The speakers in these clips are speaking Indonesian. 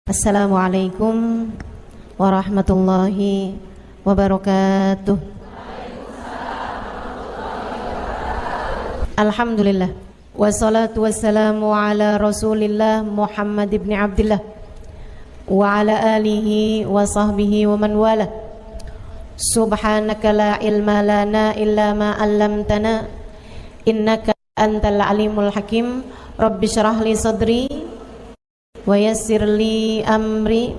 Assalamualaikum warahmatullahi wabarakatuh. Alhamdulillah, wassalatu wassalamu ala rasulillah Muhammad ibn Abdillah wa ala alihi wa sahbihi wa man wala. Subhanaka la ilma lana illa ma 'allamtana innaka antal alimul hakim. Rabbi syrah li sadri wa yassir li amri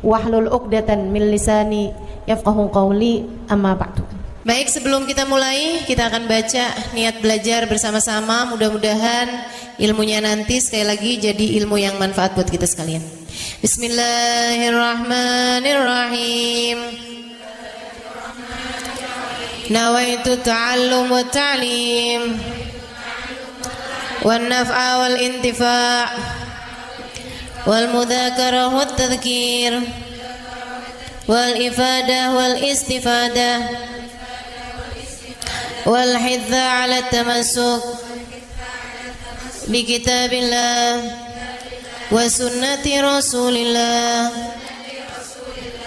wahlul 'uqdatan min lisani yafqahu qawli, amma ba'du. Baik, sebelum kita mulai, kita akan baca niat belajar bersama-sama. Mudah-mudahan ilmunya nanti sekali lagi jadi ilmu yang manfaat buat kita sekalian. Bismillahirrahmanirrahim. Nawaitu ta'allum wa ta'lim wan naf'a wal intifa' والمذاكرة والتذكير والإفادة والاستفادة والحث على التمسك بكتاب الله وسنة رسول الله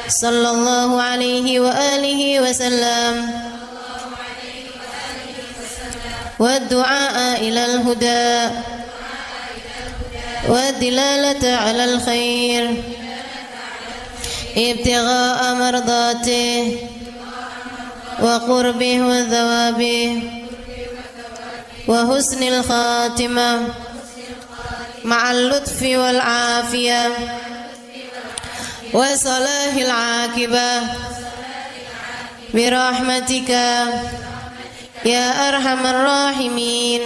صلى الله عليه وآله وسلم والدعاء إلى الهدى والدلالة على الخير ابتغاء مرضاته وقربه وثوابه وحسن الخاتمة مع اللطف والعافية وصلاح العاقبة برحمتك يا أرحم الراحمين.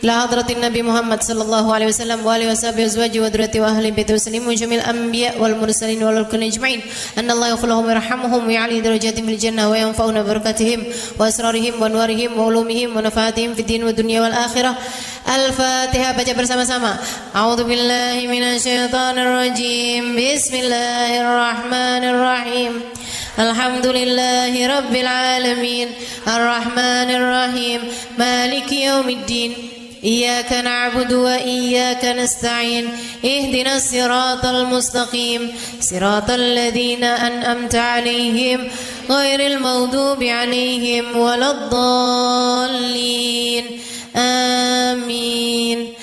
ila hadratin Nabi Muhammad sallallahu alaihi wasallam wa alihi washabihi azwaji wa dzurriyyati wa ahli baiti muslimin jami'il anbiya wal mursalin wal kulli ajma'in anna Allah yaghfiruhum wa yarhamuhum wa ya'li darajatihim fil jannah wa yanfa'una barakatihim wa asrarihim wa anwarihim wa ulumihim wa nafaatihim fid din wa dunya wal akhirah. Al-Fatihah, baca bersama-sama. A'udzu billahi minasyaitonir rajim. Bismillahirrahmanirrahim. Alhamdulillahi rabbil alamin arrahmanir rahim maliki yaumiddin iyyaka na'budu wa iyyaka nasta'in ihdinas siratal mustaqim siratal ladzina an'amta 'alaihim ghairil maghdubi 'alaihim waladdallin amin.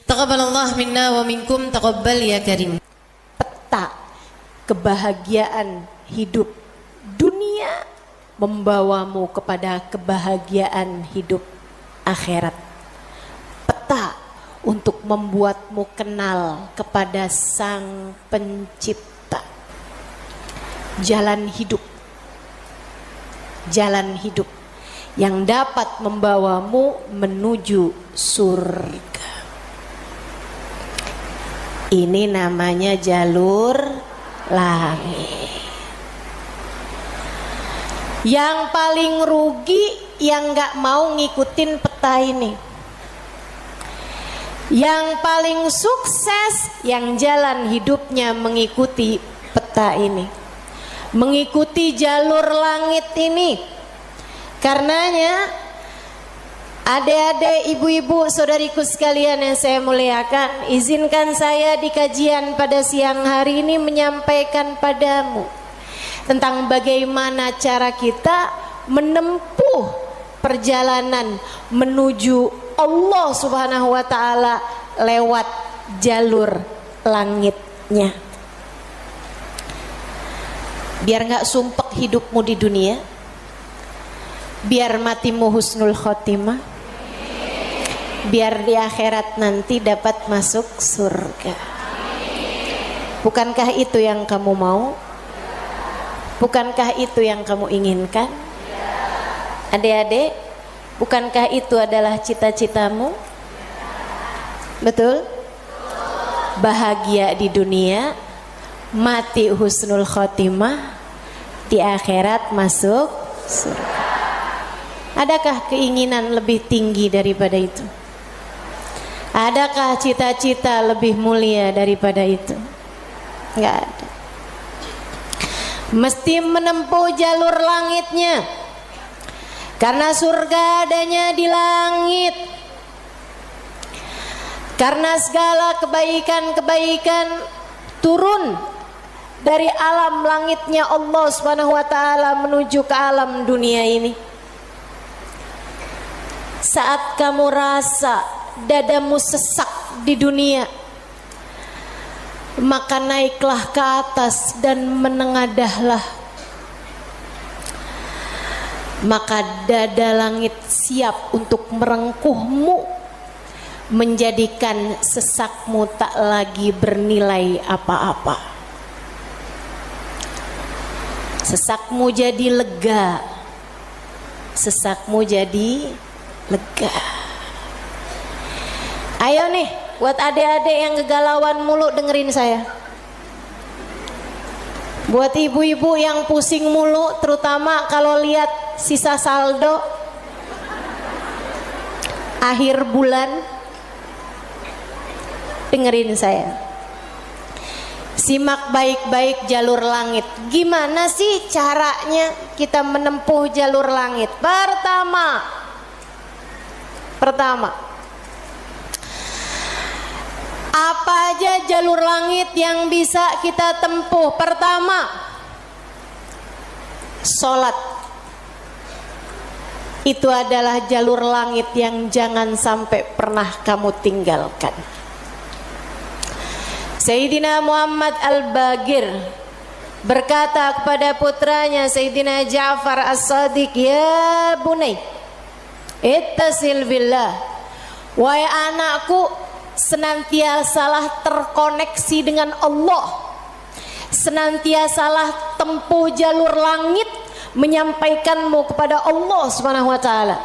Taqabbalallahu minna wa minkum, taqabbal ya karim. Peta kebahagiaan hidup dunia membawamu kepada kebahagiaan hidup akhirat. Peta untuk membuatmu kenal kepada Sang Pencipta. Jalan hidup yang dapat membawamu menuju surga. Ini namanya jalur langit. Yang paling rugi yang gak mau ngikutin peta ini. Yang paling sukses yang jalan hidupnya mengikuti peta ini, mengikuti jalur langit ini. Karenanya adik-adik, ibu-ibu, saudariku sekalian yang saya muliakan, izinkan saya di kajian pada siang hari ini menyampaikan padamu tentang bagaimana cara kita menempuh perjalanan menuju Allah Subhanahu wa ta'ala lewat jalur langitnya. Biar gak sumpek hidupmu di dunia, biar matimu husnul khotimah, biar di akhirat nanti dapat masuk surga. Bukankah itu yang kamu mau? Bukankah itu yang kamu inginkan? Adik-adik, bukankah itu adalah cita-citamu? Betul? Bahagia di dunia, mati husnul khotimah, di akhirat masuk surga. Adakah keinginan lebih tinggi daripada itu? Adakah cita-cita lebih mulia daripada itu? Enggak ada. Mesti menempuh jalur langitnya, karena surga adanya di langit. Karena segala kebaikan-kebaikan turun dari alam langitnya Allah Subhanahu wa taala menuju ke alam dunia ini. Saat kamu rasa dadamu sesak di dunia, maka naiklah ke atas dan menengadahlah. Maka dada langit siap untuk merengkuhmu, menjadikan sesakmu tak lagi bernilai apa-apa. Sesakmu jadi lega, sesakmu jadi lega. Ayo nih, buat adik-adik yang kegalauan mulu dengerin saya. Buat ibu-ibu yang pusing mulu, terutama kalau lihat sisa saldo akhir bulan, dengerin saya. Simak baik-baik jalur langit. Gimana sih caranya kita menempuh jalur langit? Pertama, apa aja jalur langit yang bisa kita tempuh? Pertama, sholat. Itu adalah jalur langit yang jangan sampai pernah kamu tinggalkan. Sayyidina Muhammad Al-Bagir berkata kepada putranya Sayyidina Ja'far As-Sadiq, "Ya bunai, ittasil billah." Wahai anakku, senantiasalah terkoneksi dengan Allah, senantiasalah tempuh jalur langit menyampaikanmu kepada Allah Subhanahu wa taala.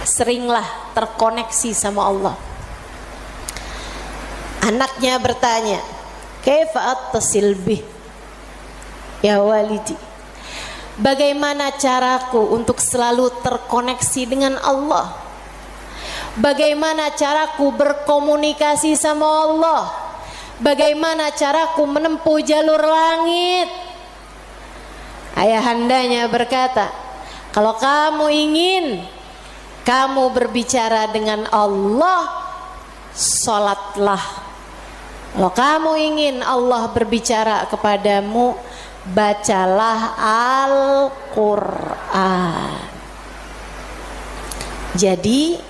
Seringlah terkoneksi sama Allah. Anaknya bertanya, "Kaifa attasil bih ya walidi?" Bagaimana caraku untuk selalu terkoneksi dengan Allah? Bagaimana caraku berkomunikasi sama Allah? Bagaimana caraku menempuh jalur langit? Ayahandanya berkata, kalau kamu ingin kamu berbicara dengan Allah, sholatlah. Kalau kamu ingin Allah berbicara kepadamu, bacalah Al-Quran. Jadi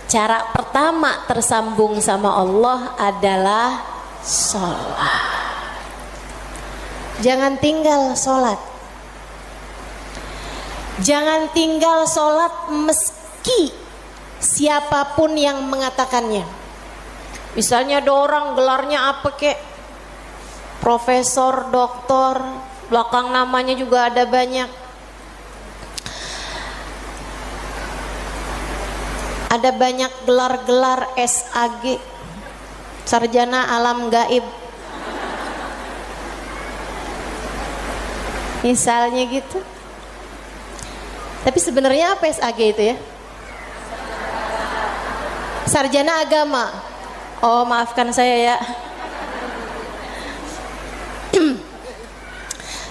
cara pertama tersambung sama Allah adalah sholat. Jangan tinggal sholat. Jangan tinggal sholat meski siapapun yang mengatakannya. Misalnya ada orang gelarnya apa kek, profesor, doktor, belakang namanya juga ada banyak. Ada banyak gelar-gelar SAG, sarjana alam gaib. Misalnya gitu. Tapi sebenarnya apa SAG itu ya? Sarjana agama. Oh, maafkan saya ya.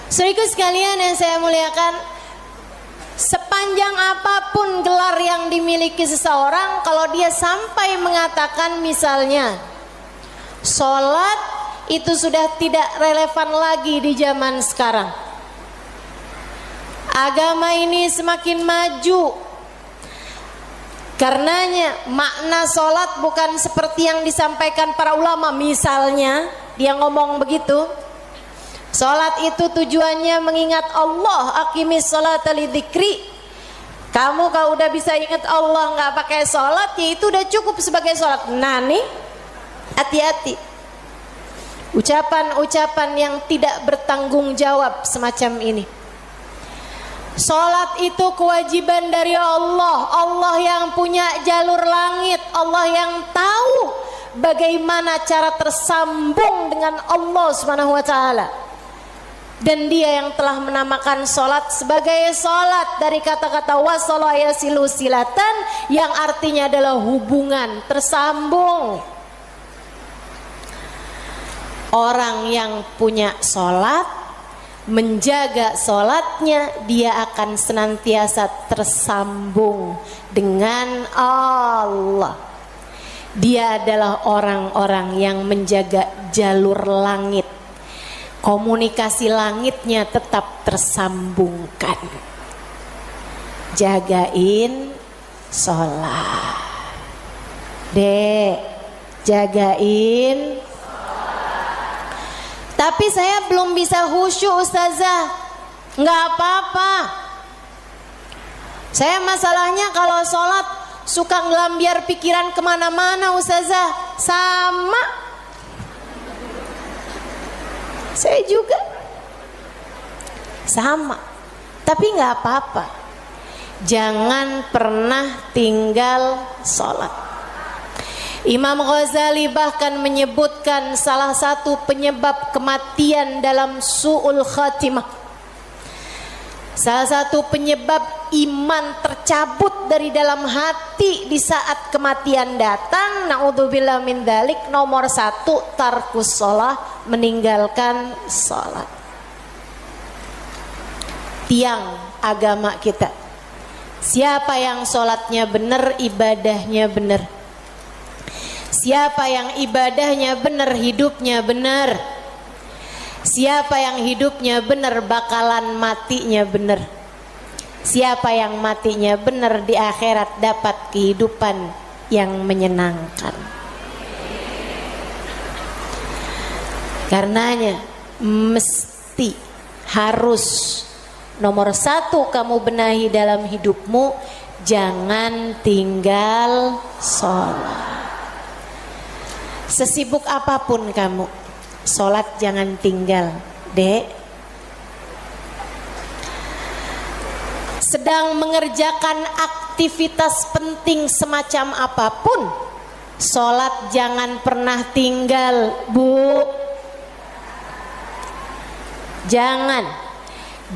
Saudaraku sekalian yang saya muliakan, sepanjang apapun gelar yang dimiliki seseorang, kalau dia sampai mengatakan misalnya sholat, itu sudah tidak relevan lagi di zaman sekarang. Agama ini semakin maju. Karenanya makna sholat bukan seperti yang disampaikan para ulama. Misalnya dia ngomong begitu, sholat itu tujuannya mengingat Allah, aqimis sholata lidzikri. Kamu kalau udah bisa ingat Allah nggak pakai sholat, ya itu udah cukup sebagai sholat. Nah nih, hati-hati ucapan-ucapan yang tidak bertanggung jawab semacam ini. Sholat itu kewajiban dari Allah. Allah yang punya jalur langit, Allah yang tahu bagaimana cara tersambung dengan Allah Subhanahu wa taala. Dan dia yang telah menamakan sholat sebagai sholat dari kata-kata wasala yasilu silatan, yang artinya adalah hubungan, tersambung. Orang yang punya sholat menjaga sholatnya, dia akan senantiasa tersambung dengan Allah. Dia adalah orang-orang yang menjaga jalur langit. Komunikasi langitnya tetap tersambungkan. Jagain sholat. Dek, jagain. Tapi saya belum bisa khusyuk Ustazah. Nggak apa-apa. Saya masalahnya kalau sholat suka ngelambiar pikiran kemana-mana Ustazah. Sama. Saya juga. Sama. Tapi nggak apa-apa. Jangan pernah tinggal sholat. Imam Ghazali bahkan menyebutkan salah satu penyebab kematian dalam su'ul khatimah, salah satu penyebab iman tercabut dari dalam hati di saat kematian datang, naudzubillah min dzalik, nomor 1 tarkus shalah, meninggalkan salat. Tiang agama kita. Siapa yang salatnya benar, ibadahnya benar. Siapa yang ibadahnya benar, hidupnya benar. Siapa yang hidupnya benar, bakalan matinya benar. Siapa yang matinya benar, di akhirat dapat kehidupan yang menyenangkan. Karenanya mesti, harus, nomor 1 kamu benahi dalam hidupmu, jangan tinggal sholat. Sesibuk apapun kamu, sholat jangan tinggal, Dek. Sedang mengerjakan aktivitas penting semacam apapun, sholat jangan pernah tinggal, Bu.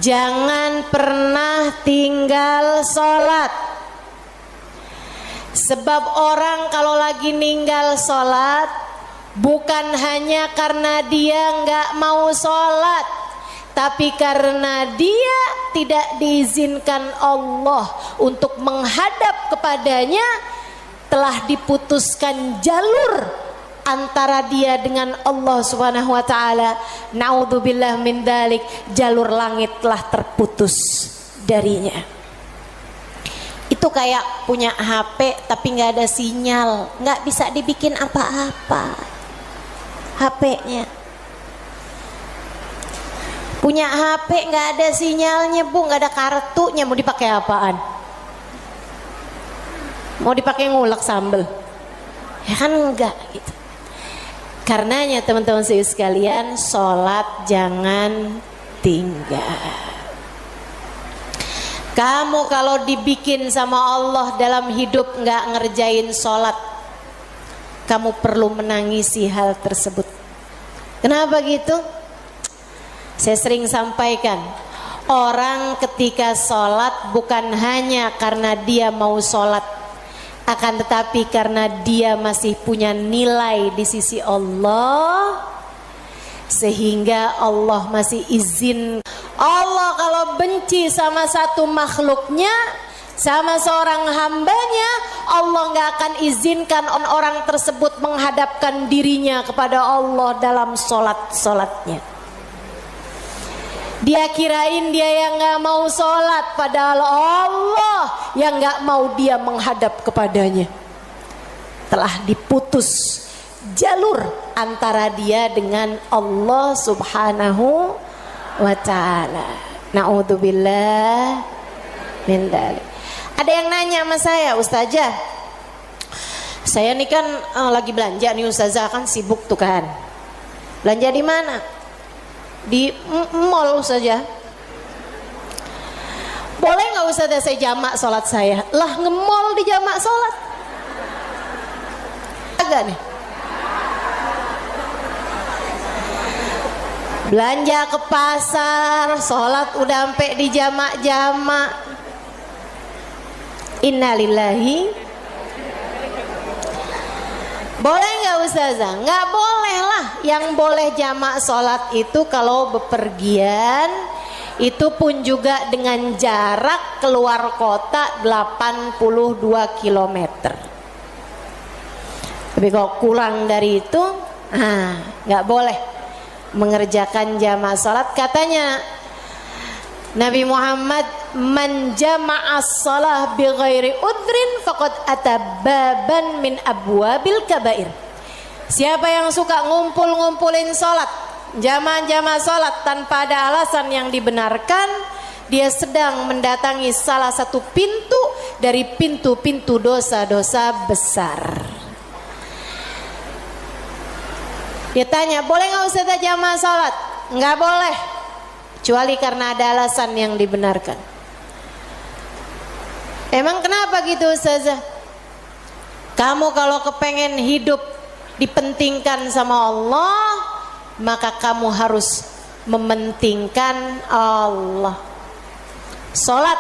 Jangan pernah tinggal sholat. Sebab orang kalau lagi ninggal sholat, bukan hanya karena dia nggak mau sholat, tapi karena dia tidak diizinkan Allah untuk menghadap kepadanya, telah diputuskan jalur antara dia dengan Allah Subhanahu wa taala. Naudzubillah min dzalik, jalur langit telah terputus darinya. Itu kayak punya HP tapi nggak ada sinyal, nggak bisa dibikin apa-apa HP-nya. Punya HP nggak ada sinyalnya, Bu, nggak ada kartunya, mau dipakai apaan? Mau dipakai ngulek sambel? Ya kan enggak gitu. Karenanya teman-teman sekalian, sholat jangan tinggal. Kamu kalau dibikin sama Allah dalam hidup nggak ngerjain sholat, kamu perlu menangisi hal tersebut. Kenapa gitu? Saya sering sampaikan, orang ketika sholat bukan hanya karena dia mau sholat, akan tetapi karena dia masih punya nilai di sisi Allah, sehingga Allah masih izin. Allah kalau benci sama satu makhluknya, sama seorang hambanya, Allah nggak akan izinkan orang tersebut menghadapkan dirinya kepada Allah dalam sholatnya. Dia kirain dia yang nggak mau sholat, padahal Allah yang nggak mau dia menghadap kepadanya. Telah diputus jalur antara dia dengan Allah Subhanahu wa ta'ala. Na'udzubillah min dzalik. Ada yang nanya sama saya, Ustazah, saya nih kan lagi belanja nih Ustazah, kan sibuk tuh kan. Belanja di mana? Di mall Ustazah. Boleh nggak Ustazah saya jamak sholat saya? Lah, nge-mall di jamak sholat? Agak nih. Belanja ke pasar, sholat udah sampai di jamak-jamak. Innalillahi. Boleh nggak Ustazah? Nggak boleh lah. Yang boleh jamak sholat itu kalau bepergian, itu pun juga dengan jarak keluar kota 82 km. Tapi kalau kurang dari itu, nggak boleh mengerjakan jamak sholat. Katanya Nabi Muhammad, man jama'as shalah bi ghairi udrin faqad atababan min abwabil kabair. Siapa yang suka ngumpulin sholat, jamaah sholat tanpa ada alasan yang dibenarkan, dia sedang mendatangi salah satu pintu dari pintu-pintu dosa-dosa besar. Dia tanya, boleh nggak Ustazah jamaah sholat? Nggak boleh, kecuali karena ada alasan yang dibenarkan. Emang kenapa gitu Ustazah? Kamu kalau kepengen hidup dipentingkan sama Allah, maka kamu harus mementingkan Allah. Sholat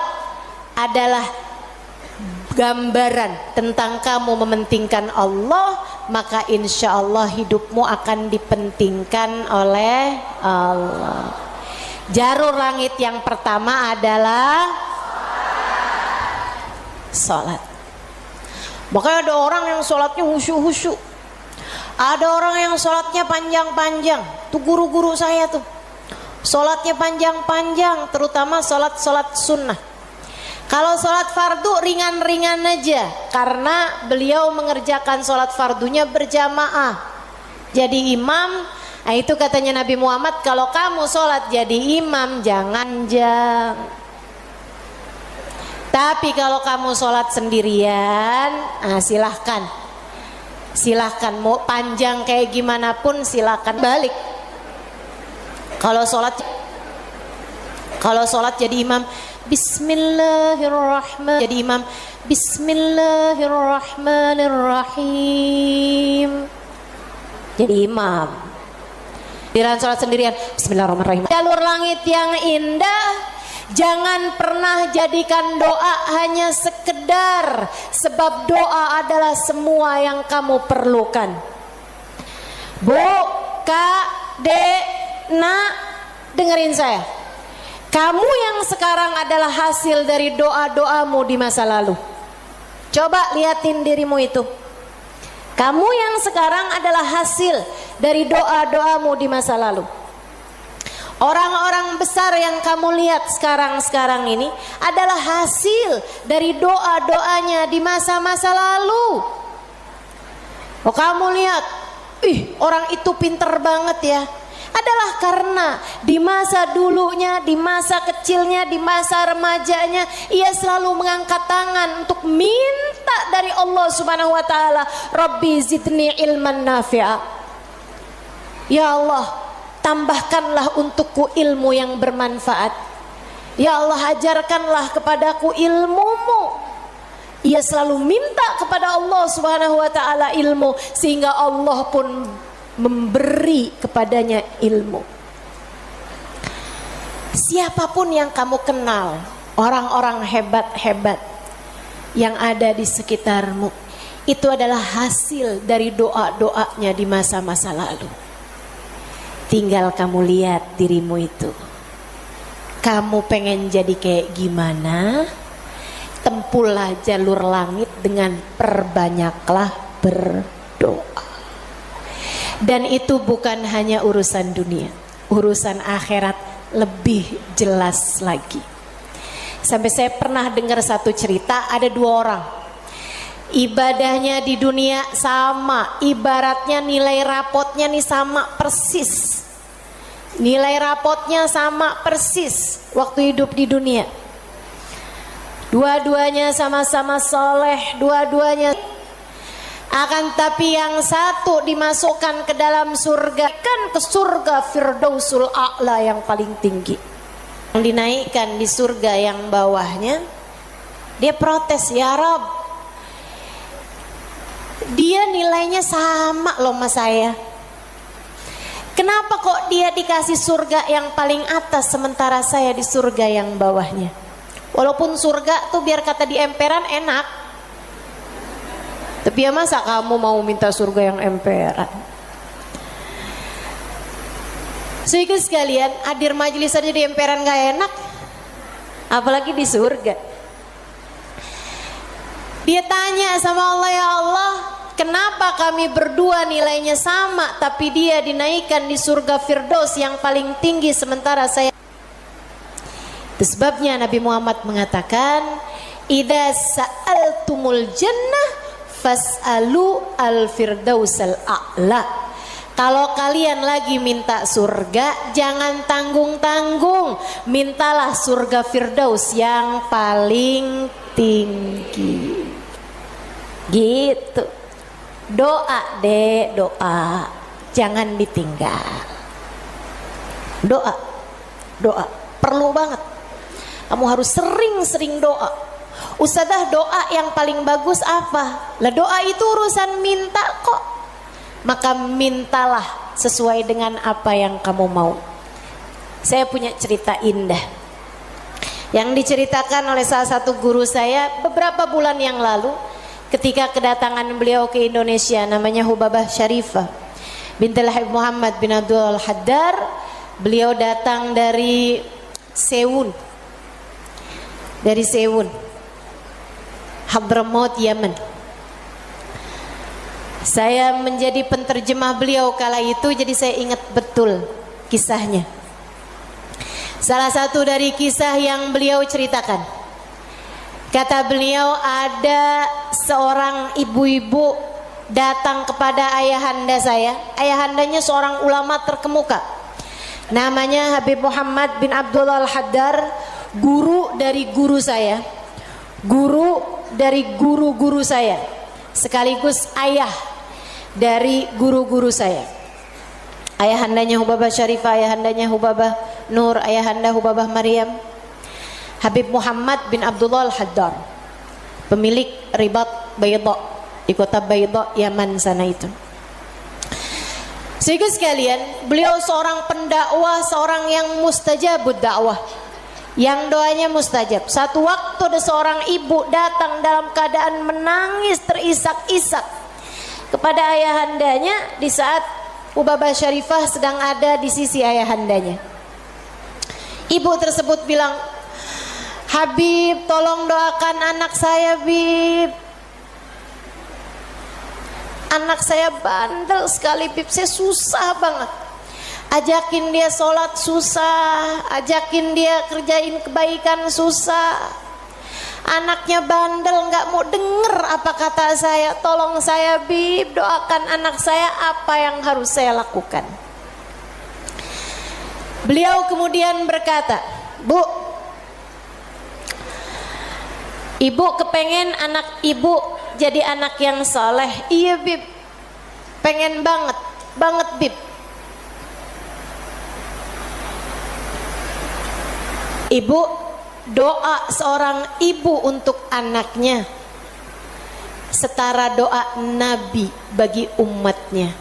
adalah gambaran tentang kamu mementingkan Allah, maka insya Allah hidupmu akan dipentingkan oleh Allah. Jalur langit yang pertama adalah sholat. Makanya ada orang yang sholatnya husyuk-husyuk, ada orang yang sholatnya panjang-panjang. Tuh guru-guru saya tuh sholatnya panjang-panjang, terutama sholat sunnah. Kalau sholat fardu ringan-ringan aja, karena beliau mengerjakan sholat fardunya berjamaah jadi imam. Nah itu katanya Nabi Muhammad, kalau kamu sholat jadi imam jangan jang. Tapi kalau kamu sholat sendirian, silahkan mau panjang kayak gimana pun silahkan balik. Kalau sholat jadi imam, Bismillahirrahmanirrahim. Jadi imam, Bismillahirrahmanirrahim. Jadi imam. Di dalam sholat sendirian, Bismillahirrahmanirrahim. Jalur langit yang indah, jangan pernah jadikan doa hanya sekedar, sebab doa adalah semua yang kamu perlukan. Bu, Kak, Dek, Nak, dengerin saya. Kamu yang sekarang adalah hasil dari doa-doamu di masa lalu. Coba liatin dirimu itu. Kamu yang sekarang adalah hasil dari doa-doamu di masa lalu. Orang-orang besar yang kamu lihat sekarang ini adalah hasil dari doa-doanya di masa-masa lalu. Oh, kamu lihat, orang itu pinter banget ya. Adalah karena di masa dulunya, di masa kecilnya, di masa remajanya, ia selalu mengangkat tangan untuk minta dari Allah Subhanahu wa taala, Rabbi zidni ilman nafi'a. Ya Allah, tambahkanlah untukku ilmu yang bermanfaat. Ya Allah, ajarkanlah kepadaku ilmu-Mu. Ia selalu minta kepada Allah Subhanahu wa taala ilmu, sehingga Allah pun memberi kepadanya ilmu. Siapapun yang kamu kenal, orang-orang hebat-hebat yang ada di sekitarmu, itu adalah hasil dari doa-doanya di masa-masa lalu. Tinggal kamu lihat dirimu itu. Kamu pengen jadi kayak gimana? Tempuhlah jalur langit dengan perbanyaklah berdoa. Dan itu bukan hanya urusan dunia, urusan akhirat lebih jelas lagi. Sampai saya pernah dengar satu cerita, ada dua orang, ibadahnya di dunia sama, ibaratnya nilai rapotnya nih sama persis. Nilai rapotnya sama persis waktu hidup di dunia. Dua-duanya sama-sama soleh, dua-duanya. Akan tapi yang satu dimasukkan ke dalam surga, kan ke surga Firdausul A'la yang paling tinggi. Yang dinaikkan di surga yang bawahnya, dia protes, ya Rob, dia nilainya sama loh sama saya. Kenapa kok dia dikasih surga yang paling atas sementara saya di surga yang bawahnya? Walaupun surga tuh biar kata di emperan enak, Tapi ya masa kamu mau minta surga yang emperan? Saudara sekalian, hadir majelis aja di emperan gak enak, apalagi di surga. Dia tanya sama Allah, ya Allah, kenapa kami berdua nilainya sama tapi dia dinaikkan di surga Firdaus yang paling tinggi sementara saya. Itu sebabnya Nabi Muhammad mengatakan, idza sa'altumul jannah fas'alu al-firdausal a'la. Kalau kalian lagi minta surga, jangan tanggung-tanggung, mintalah surga Firdaus yang paling tinggi. Gitu. Doa deh, doa, jangan ditinggal. Doa, doa, perlu banget. Kamu harus sering-sering doa. Ustadzah, doa yang paling bagus apa? Lah doa itu urusan minta kok. Maka mintalah sesuai dengan apa yang kamu mau. Saya punya cerita indah yang diceritakan oleh salah satu guru saya beberapa bulan yang lalu ketika kedatangan beliau ke Indonesia. Namanya Hubabah Syarifah bintul Habib Muhammad bin Abdul Haddar. Beliau datang dari Sewun, Hadramaut, Yaman. Saya menjadi penterjemah beliau kala itu, jadi saya ingat betul kisahnya. Salah satu dari kisah yang beliau ceritakan, kata beliau, ada seorang ibu-ibu datang kepada ayahanda saya. Ayahandanya seorang ulama terkemuka, namanya Habib Muhammad bin Abdullah Al-Haddar, guru dari guru saya, guru dari guru-guru saya, sekaligus ayah dari guru-guru saya. Ayahandanya Hubabah Syarifah, ayahandanya Hubabah Nur, ayahanda Hubabah Maryam. Habib Muhammad bin Abdullah Al-Haddar, pemilik Ribat Bayda di kota Bayda, Yaman sana itu. Sehingga sekalian, beliau seorang pendakwah, seorang yang mustajabud dakwah, yang doanya mustajab. Satu waktu ada seorang ibu datang dalam keadaan menangis terisak-isak kepada ayahandanya di saat Hubabah Syarifah sedang ada di sisi ayahandanya. Ibu tersebut bilang, Habib, tolong doakan anak saya, Bib. Anak saya bandel sekali, Bib. Saya susah banget. Ajakin dia sholat susah, ajakin dia kerjain kebaikan susah. Anaknya bandel, nggak mau denger apa kata saya. Tolong saya, Bib, doakan anak saya, apa yang harus saya lakukan. Beliau kemudian berkata, Bu, ibu kepengen anak ibu jadi anak yang soleh. Iya, Bib, pengen banget, Bib. Ibu, doa seorang ibu untuk anaknya setara doa Nabi bagi umatnya.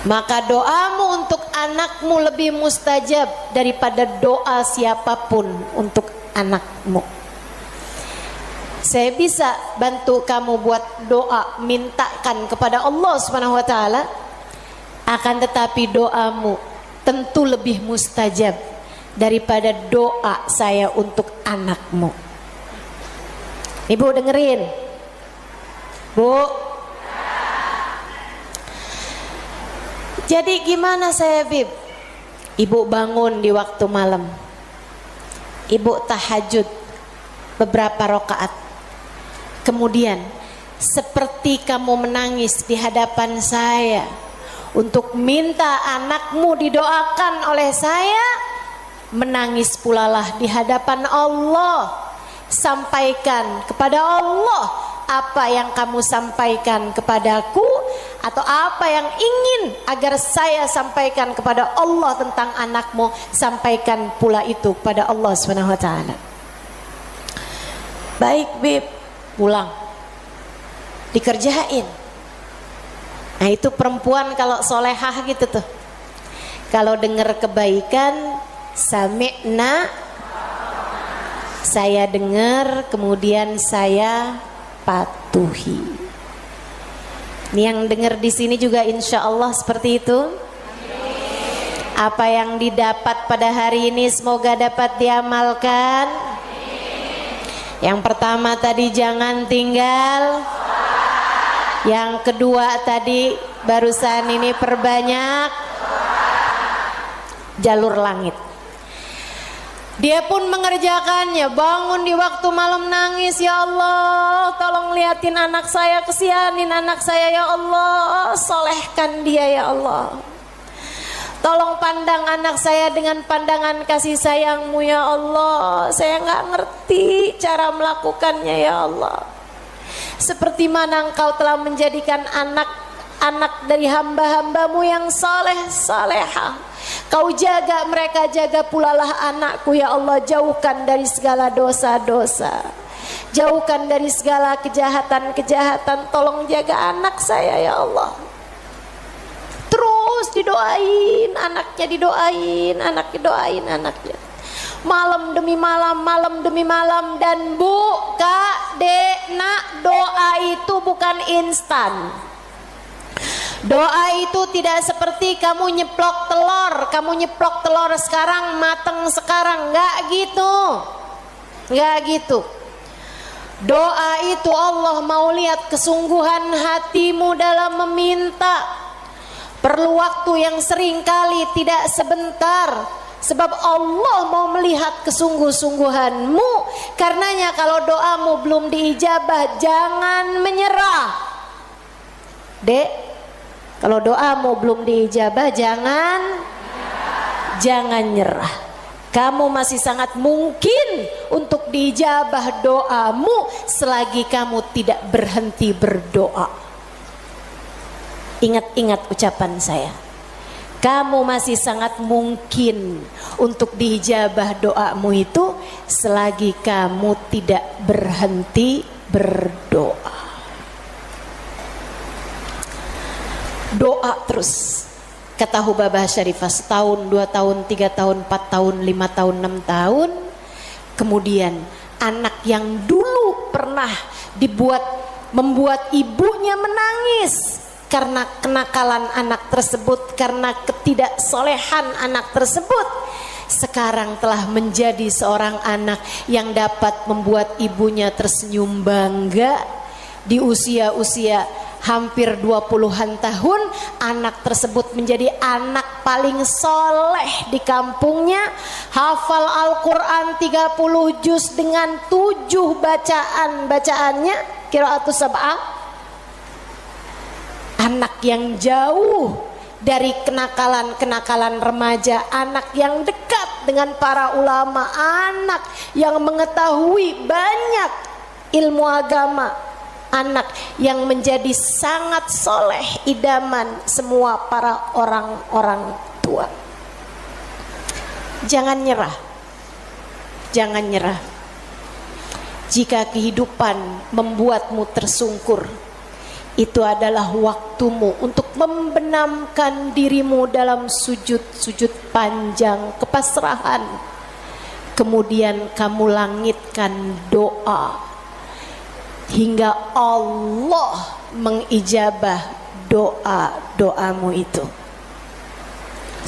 Maka doamu untuk anakmu lebih mustajab daripada doa siapapun untuk anakmu. Saya bisa bantu kamu buat doa, mintakan kepada Allah Subhanahu wa taala, akan tetapi doamu tentu lebih mustajab daripada doa saya untuk anakmu. Ibu dengerin, Bu. Jadi gimana saya, Bib? Ibu bangun di waktu malam, ibu tahajud beberapa rakaat, kemudian seperti kamu menangis di hadapan saya untuk minta anakmu didoakan oleh saya, menangis pulalah di hadapan Allah. Sampaikan kepada Allah apa yang kamu sampaikan kepadaku, atau apa yang ingin agar saya sampaikan kepada Allah tentang anakmu, sampaikan pula itu kepada Allah Subhanahu wa taala. Baik, Bib, pulang dikerjain. Nah, itu perempuan kalau solehah gitu tuh, kalau dengar kebaikan, sami'na, saya dengar, kemudian saya patuhi. Ini yang dengar di sini juga insya Allah seperti itu. Apa yang didapat pada hari ini semoga dapat diamalkan. Yang pertama tadi jangan tinggal. Yang kedua tadi barusan ini perbanyak jalur langit. Dia pun mengerjakannya, bangun di waktu malam nangis, ya Allah tolong liatin anak saya, kesianin anak saya ya Allah, solehkan dia ya Allah. Tolong pandang anak saya dengan pandangan kasih sayangmu ya Allah. Saya nggak ngerti cara melakukannya ya Allah. Seperti mana engkau telah menjadikan anak-anak dari hamba-hambamu yang saleh salehah. Kau jaga mereka, jaga pulalah anakku ya Allah. Jauhkan dari segala dosa-dosa, jauhkan dari segala kejahatan-kejahatan. Tolong jaga anak saya ya Allah. Terus didoain anaknya, didoain anak, didoain anaknya. Malam demi malam, malam demi malam. Dan Bu, Kak, Dek, Nak, doa itu bukan instan. Doa itu tidak seperti kamu nyeplok telur sekarang mateng sekarang, enggak gitu. Enggak gitu. Doa itu Allah mau lihat kesungguhan hatimu dalam meminta. Perlu waktu yang sering kali tidak sebentar. Sebab Allah mau melihat kesungguh-sungguhanmu. Karenanya kalau doamu belum diijabah, jangan menyerah. Dek, kalau doamu belum diijabah, jangan nyerah. Kamu masih sangat mungkin untuk diijabah doamu selagi kamu tidak berhenti berdoa. Ingat-ingat ucapan saya. Kamu masih sangat mungkin untuk diijabah doamu itu selagi kamu tidak berhenti berdoa. Doa terus. Kata Hubabah Syarifah, setahun, 2 tahun, 3 tahun, 4 tahun, 5 tahun, 6 tahun. Kemudian anak yang dulu pernah membuat ibunya menangis karena kenakalan anak tersebut, karena ketidaksolehan anak tersebut, sekarang telah menjadi seorang anak yang dapat membuat ibunya tersenyum bangga. Di usia-usia hampir 20-an tahun, anak tersebut menjadi anak paling soleh di kampungnya, hafal Al-Quran 30 juz dengan 7 bacaannya, qiraatus sab'ah. Anak yang jauh dari kenakalan-kenakalan remaja, anak yang dekat dengan para ulama, anak yang mengetahui banyak ilmu agama, anak yang menjadi sangat soleh, idaman semua para orang-orang tua. Jangan nyerah, jangan nyerah. Jika kehidupan membuatmu tersungkur, itu adalah waktumu untuk membenamkan dirimu dalam sujud-sujud panjang kepasrahan. Kemudian kamu langitkan doa hingga Allah mengijabah doa-doamu itu.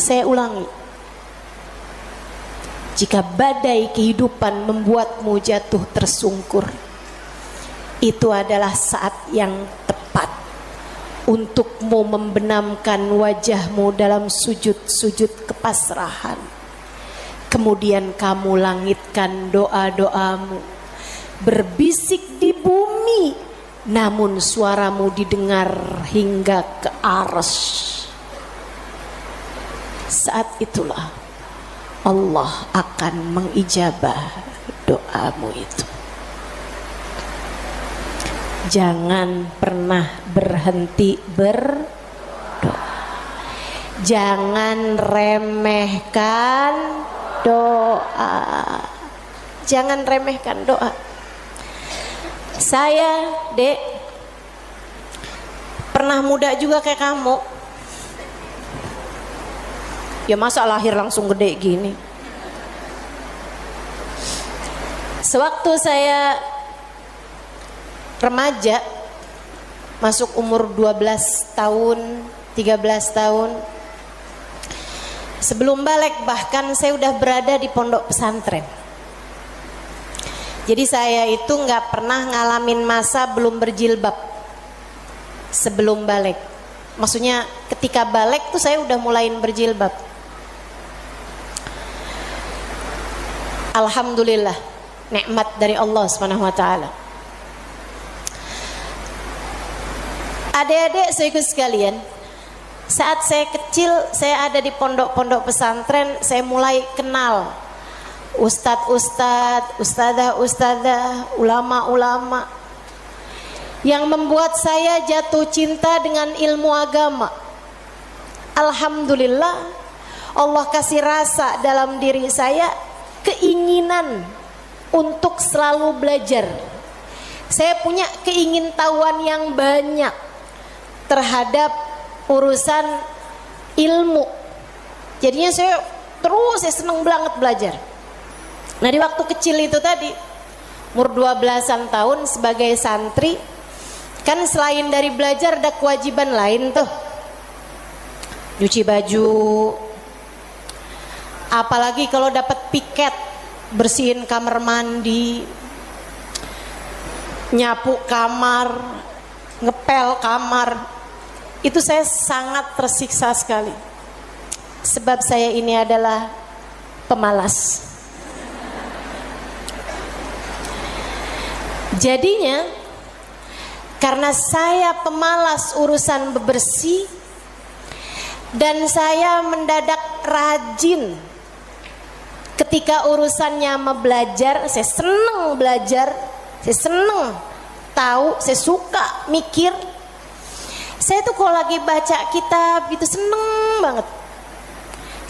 Saya ulangi, jika badai kehidupan membuatmu jatuh tersungkur, itu adalah saat yang tepat untukmu membenamkan wajahmu dalam sujud-sujud kepasrahan. Kemudian kamu langitkan doa-doamu, berbisik di bumi, namun suaramu didengar hingga ke arsy. Saat itulah Allah akan mengijabah doamu itu. Jangan pernah berhenti berdoa. Jangan remehkan doa. Jangan remehkan doa. Saya, Dek, pernah muda juga kayak kamu. Ya masa lahir langsung gede gini. Sewaktu saya remaja, masuk umur 12 tahun, 13 tahun. Sebelum balik bahkan saya udah berada di pondok pesantren. Jadi saya itu nggak pernah ngalamin masa belum berjilbab sebelum balik. Maksudnya ketika balik tuh saya udah mulain berjilbab. Alhamdulillah, nikmat dari Allah Subhanahu wa taala. Adik-adik saudaraku sekalian, saat saya kecil, saya ada di pondok-pondok pesantren, saya mulai kenal ustadz-ustadz, ustadzah-ustadzah, ulama-ulama yang membuat saya jatuh cinta dengan ilmu agama. Alhamdulillah, Allah kasih rasa dalam diri saya keinginan untuk selalu belajar. Saya punya keingintahuan yang banyak terhadap urusan ilmu. Jadinya saya seneng banget belajar. Nah di waktu kecil itu tadi, umur 12-an tahun sebagai santri, kan selain dari belajar ada kewajiban lain tuh, nyuci baju, apalagi kalau dapat piket, bersihin kamar mandi, nyapu kamar, ngepel kamar. Itu saya sangat tersiksa sekali, sebab saya ini adalah pemalas. Jadinya karena saya pemalas urusan bebersih dan saya mendadak rajin ketika urusannya sama belajar. Saya seneng belajar, saya seneng tahu, saya suka mikir. Saya tuh kalau lagi baca kitab gitu seneng banget.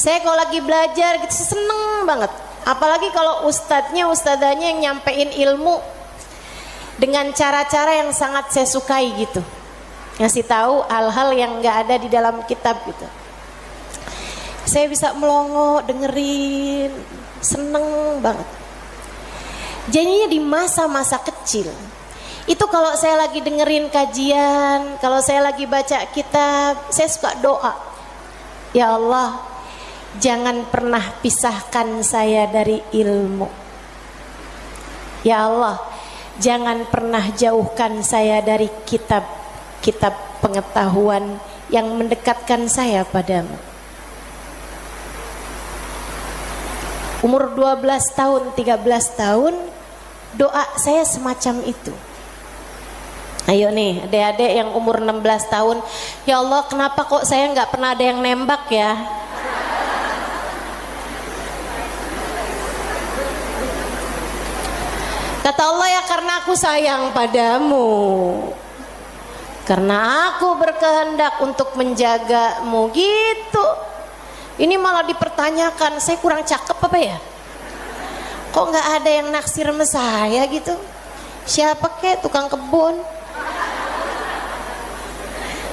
Saya kalau lagi belajar gitu seneng banget. Apalagi kalau ustadzahnya yang nyampein ilmu dengan cara-cara yang sangat saya sukai gitu, ngasih tahu hal-hal yang nggak ada di dalam kitab gitu. Saya bisa melongo dengerin, seneng banget. Jadinya di masa-masa kecil itu kalau saya lagi dengerin kajian, kalau saya lagi baca kitab, saya suka doa, ya Allah, jangan pernah pisahkan saya dari ilmu. Ya Allah, jangan pernah jauhkan saya dari kitab-kitab pengetahuan yang mendekatkan saya padamu. Umur 12 tahun, 13 tahun, doa saya semacam itu. Ayo nih adik-adik yang umur 16 tahun, ya Allah kenapa kok saya nggak pernah ada yang nembak ya? Kata Allah, ya karena aku sayang padamu, karena aku berkehendak untuk menjagamu gitu. Ini malah dipertanyakan, saya kurang cakep apa ya? Kok nggak ada yang naksir sama saya gitu? Siapa kek, tukang kebun,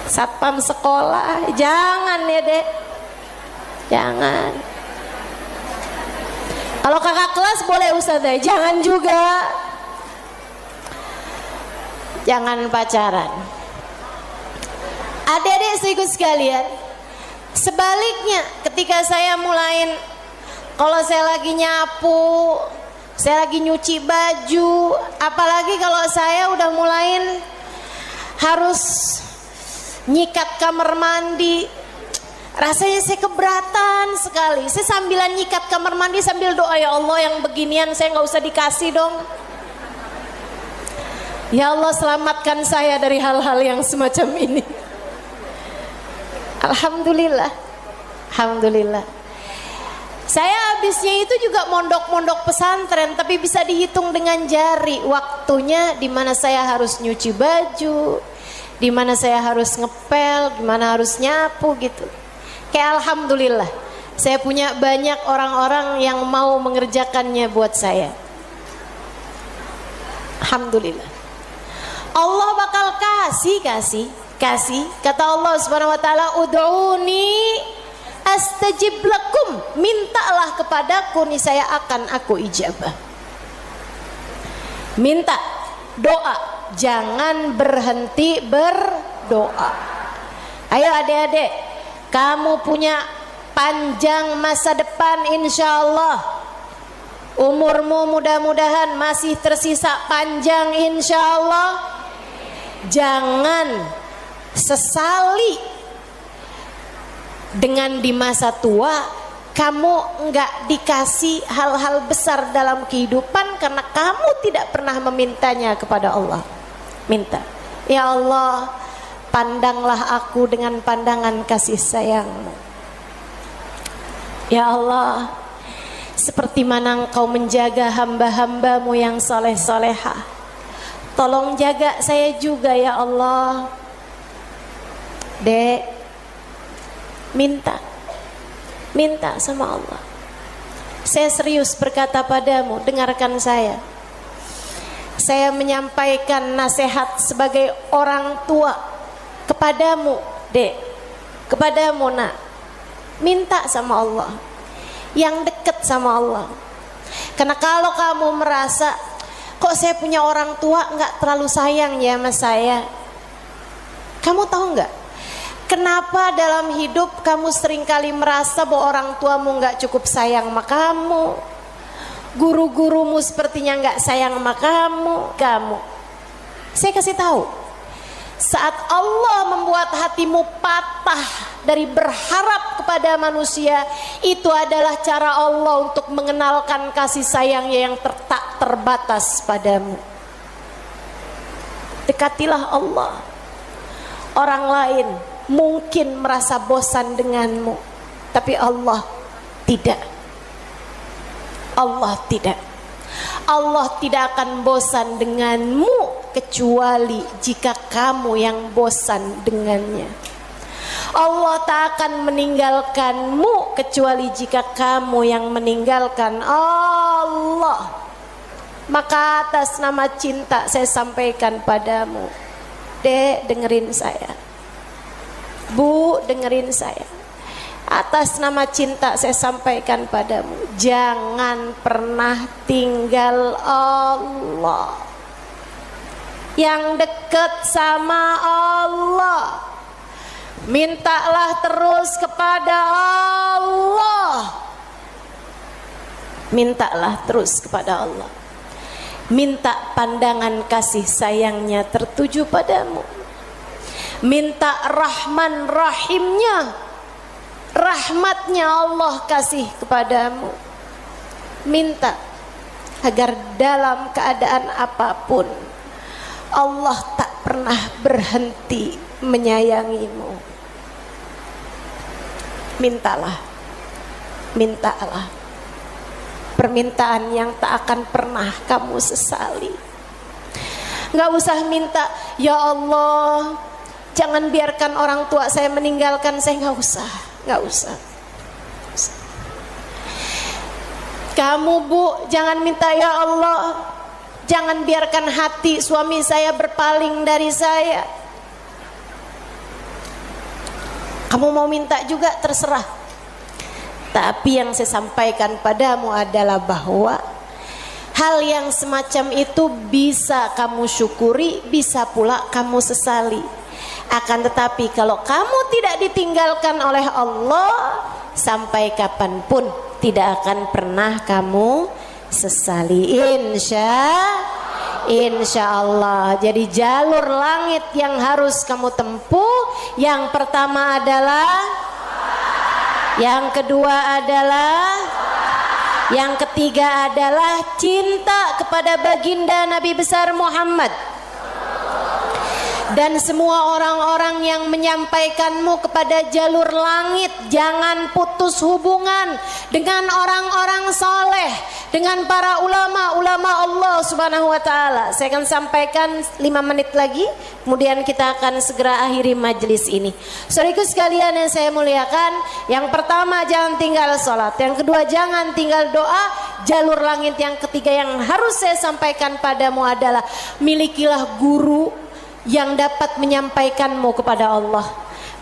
satpam sekolah? Jangan ya dek, jangan. Kalau kakak kelas boleh ustazah, jangan juga. Jangan pacaran. Adik-adik saudaraku sekalian, sebaliknya ketika saya mulain, kalau saya lagi nyapu, saya lagi nyuci baju, apalagi kalau saya udah mulain harus nyikat kamar mandi, rasanya saya keberatan sekali. Saya sambilan nyikat kamar mandi sambil doa, ya Allah yang beginian saya nggak usah dikasih dong. Ya Allah selamatkan saya dari hal-hal yang semacam ini. Alhamdulillah, alhamdulillah. Saya habisnya itu juga mondok-mondok pesantren, tapi bisa dihitung dengan jari waktunya di mana saya harus nyuci baju, di mana saya harus ngepel, di mana harus nyapu gitu. Kayak alhamdulillah, saya punya banyak orang-orang yang mau mengerjakannya buat saya. Alhamdulillah. Allah bakal kasih. Kata Allah Subhanahu wa taala, ud'uni astajib lakum, mintalah kepadaku niscaya akan aku ijabah. Minta, doa, jangan berhenti berdoa. Ayo adik-adik, kamu punya panjang masa depan insya Allah. Umurmu mudah-mudahan masih tersisa panjang insya Allah. Jangan sesali dengan di masa tua kamu enggak dikasih hal-hal besar dalam kehidupan karena kamu tidak pernah memintanya kepada Allah. Minta, ya Allah, pandanglah aku dengan pandangan kasih sayang-Mu. Ya Allah, seperti mana Engkau menjaga hamba-hamba-Mu yang soleh-solehah, tolong jaga saya juga ya Allah. Dek, minta sama Allah. Saya serius berkata padamu, dengarkan saya. Saya menyampaikan nasihat sebagai orang tua kepadamu, Dek, kepadamu nak. Minta sama Allah, yang dekat sama Allah. Karena kalau kamu merasa kok saya punya orang tua nggak terlalu sayang ya sama saya, kamu tahu nggak kenapa dalam hidup kamu seringkali merasa bahwa orang tuamu nggak cukup sayang sama kamu, guru-gurumu sepertinya nggak sayang sama kamu. Saya kasih tahu, saat Allah membuat hatimu patah dari berharap kepada manusia, itu adalah cara Allah untuk mengenalkan kasih sayangnya yang tak terbatas padamu. Dekatilah Allah. Orang lain mungkin merasa bosan denganmu, tapi Allah tidak. Allah tidak. Allah tidak akan bosan denganmu kecuali jika kamu yang bosan dengannya. Allah tak akan meninggalkanmu kecuali jika kamu yang meninggalkan Allah. Maka atas nama cinta saya sampaikan padamu, Dek, dengerin saya. Bu, dengerin saya. Atas nama cinta saya sampaikan padamu, jangan pernah tinggal Allah. Yang dekat sama Allah, mintalah terus kepada Allah. Mintalah terus kepada Allah. Minta pandangan kasih sayangnya tertuju padamu. Minta Rahman Rahimnya, rahmatnya Allah kasih kepadamu. Minta agar dalam keadaan apapun Allah tak pernah berhenti menyayangimu. Mintalah, mintalah permintaan yang tak akan pernah kamu sesali. Gak usah minta, ya Allah, jangan biarkan orang tua saya meninggalkan saya. Gak usah, gak usah. Kamu Bu, jangan minta, ya Allah, jangan biarkan hati suami saya berpaling dari saya. Kamu mau minta juga terserah. Tapi yang saya sampaikan padamu adalah bahwa hal yang semacam itu bisa kamu syukuri, bisa pula kamu sesali. Akan tetapi kalau kamu tidak ditinggalkan oleh Allah, sampai kapanpun tidak akan pernah kamu sesali, insya Allah. Jadi jalur langit yang harus kamu tempuh, yang pertama adalah, yang kedua adalah, yang ketiga adalah cinta kepada baginda Nabi besar Muhammad. Dan semua orang-orang yang menyampaikanmu kepada jalur langit, jangan putus hubungan dengan orang-orang soleh, dengan para ulama Allah subhanahu wa ta'ala. Saya akan sampaikan 5 menit lagi, kemudian kita akan segera akhiri majelis ini. Saudaraku sekalian yang saya muliakan, yang pertama jangan tinggal sholat, yang kedua jangan tinggal doa. Jalur langit yang ketiga yang harus saya sampaikan padamu adalah milikilah guru yang dapat menyampaikanmu kepada Allah.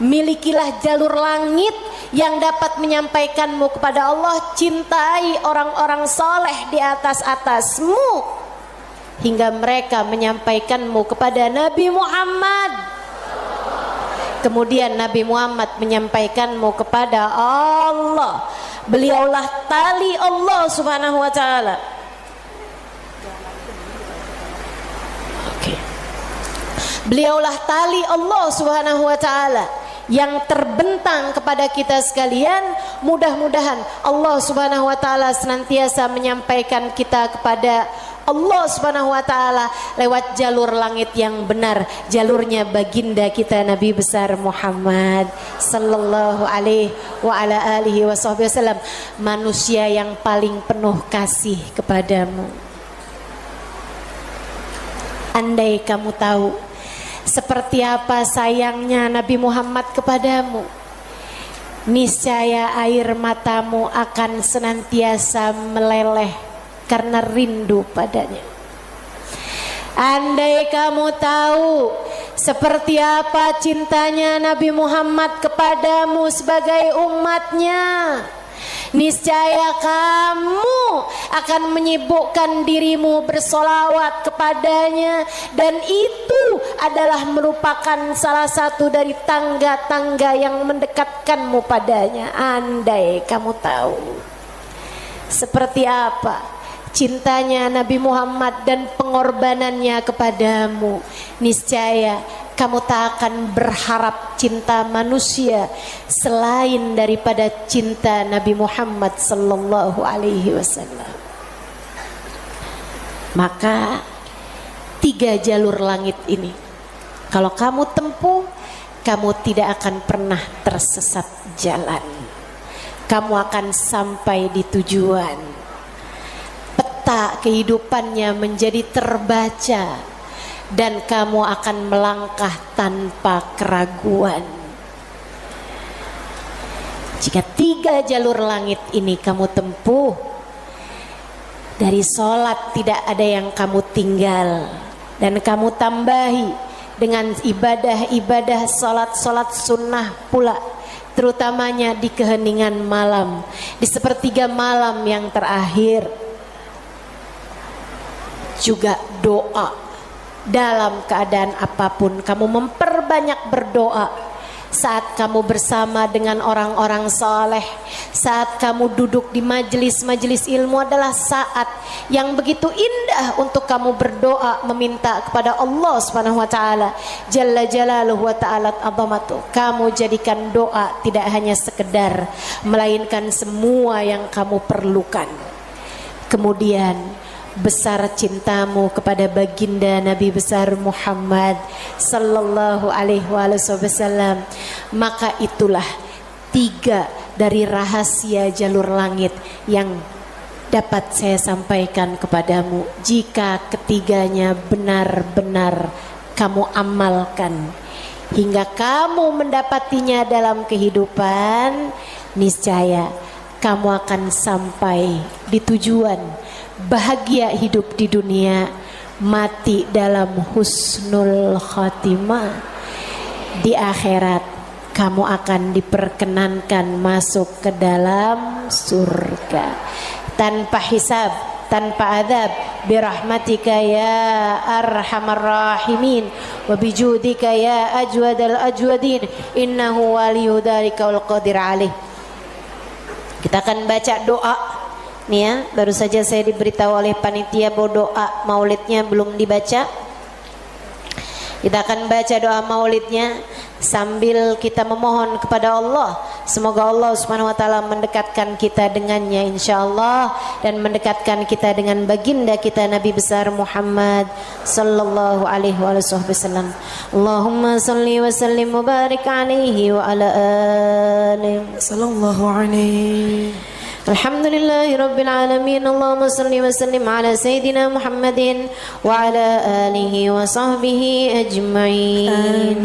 Milikilah jalur langit yang dapat menyampaikanmu kepada Allah. Cintai orang-orang soleh di atasmu. hingga mereka menyampaikanmu kepada Nabi Muhammad. Kemudian Nabi Muhammad menyampaikanmu kepada Allah. Beliaulah tali Allah Subhanahu wa taala. Oke. Beliaulah tali Allah Subhanahu wa taala yang terbentang kepada kita sekalian. Mudah-mudahan Allah Subhanahu wa taala senantiasa menyampaikan kita kepada Allah Subhanahu wa taala lewat jalur langit yang benar, jalurnya baginda kita Nabi besar Muhammad sallallahu alaihi wa ala alihi wasallam, manusia yang paling penuh kasih kepadamu. Andai kamu tahu seperti apa sayangnya Nabi Muhammad kepadamu, niscaya air matamu akan senantiasa meleleh karena rindu padanya. Andai kamu tahu seperti apa cintanya Nabi Muhammad kepadamu sebagai umatnya, niscaya kamu akan menyibukkan dirimu bersolawat kepadanya, dan itu adalah merupakan salah satu dari tangga-tangga yang mendekatkanmu padanya. Andai kamu tahu seperti apa cintanya Nabi Muhammad dan pengorbanannya kepadamu, niscaya kamu tak akan berharap cinta manusia selain daripada cinta Nabi Muhammad sallallahu alaihi wasallam. Maka 3 jalur langit ini kalau kamu tempuh, kamu tidak akan pernah tersesat jalan. Kamu akan sampai di tujuan. Peta kehidupannya menjadi terbaca dan kamu akan melangkah tanpa keraguan. Jika 3 jalur langit ini kamu tempuh, dari sholat tidak ada yang kamu tinggal, dan kamu tambahi dengan ibadah-ibadah sholat sunnah pula, terutamanya di keheningan malam, di sepertiga malam yang terakhir. Juga doa. Dalam keadaan apapun kamu memperbanyak berdoa. Saat kamu bersama dengan orang-orang saleh, saat kamu duduk di majelis-majelis ilmu adalah saat yang begitu indah untuk kamu berdoa, meminta kepada Allah Subhanahu wa taala jalla jalaluhu wa ta'ala azamatu. Kamu jadikan doa tidak hanya sekedar, melainkan semua yang kamu perlukan. Kemudian besar cintamu kepada baginda Nabi besar Muhammad sallallahu alaihi wasallam, maka itulah 3 dari rahasia jalur langit yang dapat saya sampaikan kepadamu. Jika ketiganya benar-benar kamu amalkan hingga kamu mendapatinya dalam kehidupan, niscaya kamu akan sampai di tujuan. Bahagia hidup di dunia, mati dalam husnul khatimah. Di akhirat kamu akan diperkenankan masuk ke dalam surga tanpa hisab, tanpa adab, birahmatika ya arhamar rahimin wa bijudika ya ajwadal ajwadin innahu waliyu dzalika wal qadir alaih. Kita akan baca doa. Nih ya, baru saja saya diberitahu oleh panitia bahwa doa maulidnya belum dibaca. Kita akan baca doa maulidnya sambil kita memohon kepada Allah. Semoga Allah Subhanahu wa taala mendekatkan kita dengannya insyaallah, dan mendekatkan kita dengan baginda kita Nabi besar Muhammad sallallahu alaihi wasallam. Allahumma salli wa sallim wa barik alaihi wa ala alihi sallallahu alaihi. Alhamdulillahi Rabbil Alamin. Allahumma salli wa sallim ala Sayyidina Muhammadin wa ala alihi wa sahbihi ajma'in.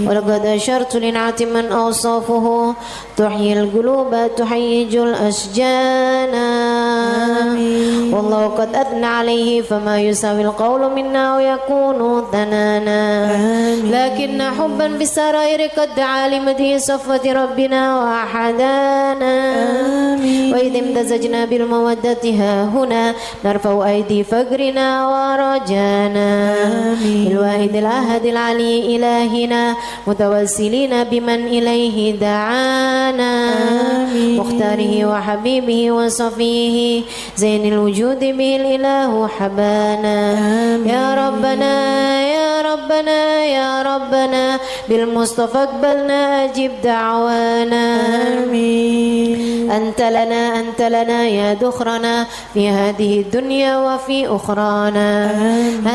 Wa laqad ashartu lin'ati man awsafuhu tuhyil quluba tuhayyijul asjana. Wallahu qad adna alayhi fama yusawil qawlu minna wa yakunu thanana. Lakinna hubban bisarairi qad alimati safwati rabbina wa ahadana. وإذ امتزجنا بالمودة ها هنا نرفع أيدي فقرنا ورجانا بالواحد الأحد العلي إلهنا متوسلين بمن إليه دعانا مختاره وحبيبه وصفيه زين الوجود به الإله حبانا يا ربنا يا ربنا يا ربنا بالمصطفى اقبلنا أجب دعوانا أنت لنا يا دخرنا في هذه الدنيا وفي أخرانا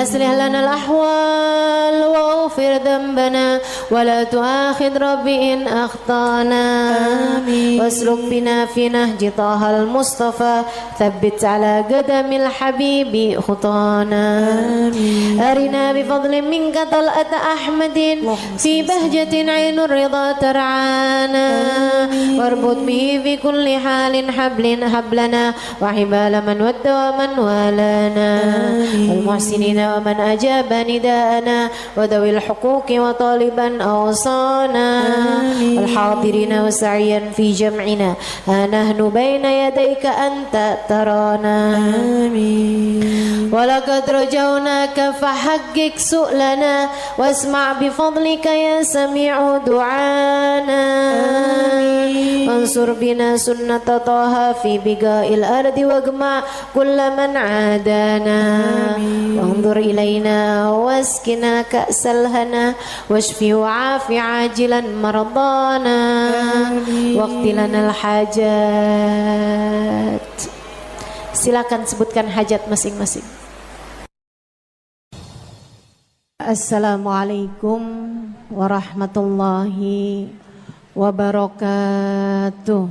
أصلح لنا الأحوال واغفر ذنبنا ولا تؤاخذ ربي إن أخطأنا واسلك بنا في نهج طه المصطفى ثبت على قدم الحبيب خطانا أرنا بفضل منك طلعة أحمد في بهجة عين الرضا ترعانا واربط به في كل حال حبلنا وحبال من ود ومن والانا والمحسنين ومن أجاب نداءنا وذوي الحقوق وطالبا أوصانا والحاضرين وسعيا في جمعنا ها نحن بين يديك أنت ترانا ولقد رجوناك فحقق سؤلنا واسمع بفضلك يا سميع دعانا وانصر بنا سنة طه في بقاء الأرض واجمع كل من عادانا وانظر إلينا واسكنا كأس الهنا واشفي وعافي عاجلا مرضانا واقض لنا الحاجات. Silakan sebutkan hajat masing-masing. Assalamualaikum warahmatullahi wabarakatuh.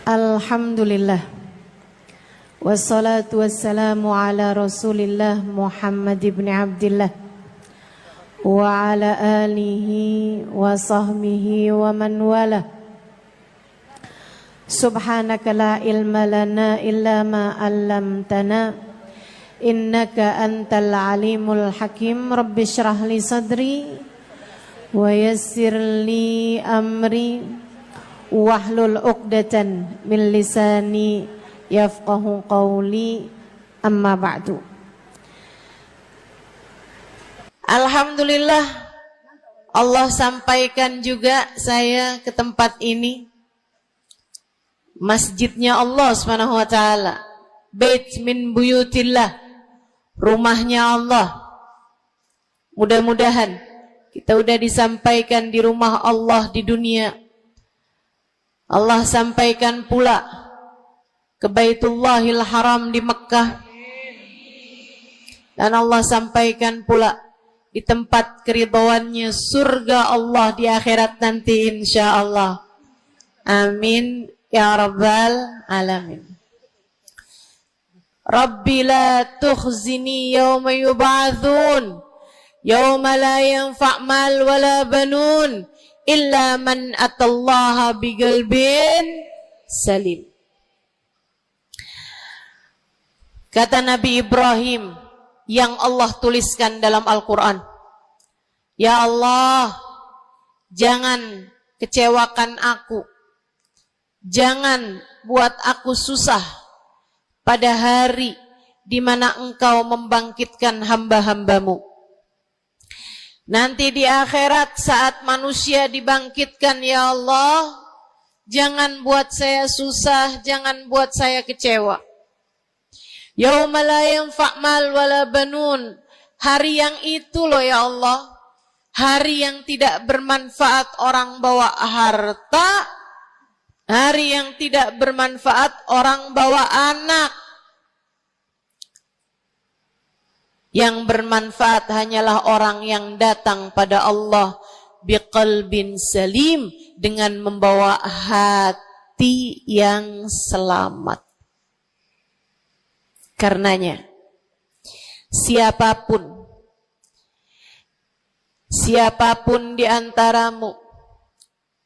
Alhamdulillah. Wassalatu wassalamu ala Rasulillah Muhammad ibn Abdillah wa ala alihi wa sahbihi wa man wala. Subhanaka la ilma lana illa ma 'allamtana innaka antal alimul hakim. Rabbi shrah li sadri wa yassir li amri wahlul 'uqdatan min lisani yafqahu qawli. Amma ba'du. Alhamdulillah, Allah sampaikan juga saya ke tempat ini. Masjidnya Allah Subhanahu wa taala, bait min buyutillah, rumahnya Allah. Mudah-mudahan kita udah disampaikan di rumah Allah di dunia. Allah sampaikan pula ke Baitullahil Haram di Mekkah. Dan Allah sampaikan pula di tempat keridhaannya surga Allah di akhirat nanti insyaallah. Amin ya rabbal alamin. Rabbi la tukhzini yawma yub'atsun yawma la yanfa' mal wala banun illa man atallaha biqalbin salim. Kata Nabi Ibrahim yang Allah tuliskan dalam Al-Quran, ya Allah, jangan kecewakan aku, jangan buat aku susah pada hari di mana Engkau membangkitkan hamba-hambamu. Nanti di akhirat saat manusia dibangkitkan, ya Allah, jangan buat saya susah, jangan buat saya kecewa. Yauma la yanfa' mal wala banun. Hari yang itu loh ya Allah, hari yang tidak bermanfaat orang bawa harta, hari yang tidak bermanfaat orang bawa anak. Yang bermanfaat hanyalah orang yang datang pada Allah biqalbin salim, dengan membawa hati yang selamat. Karenanya siapapun di antaramu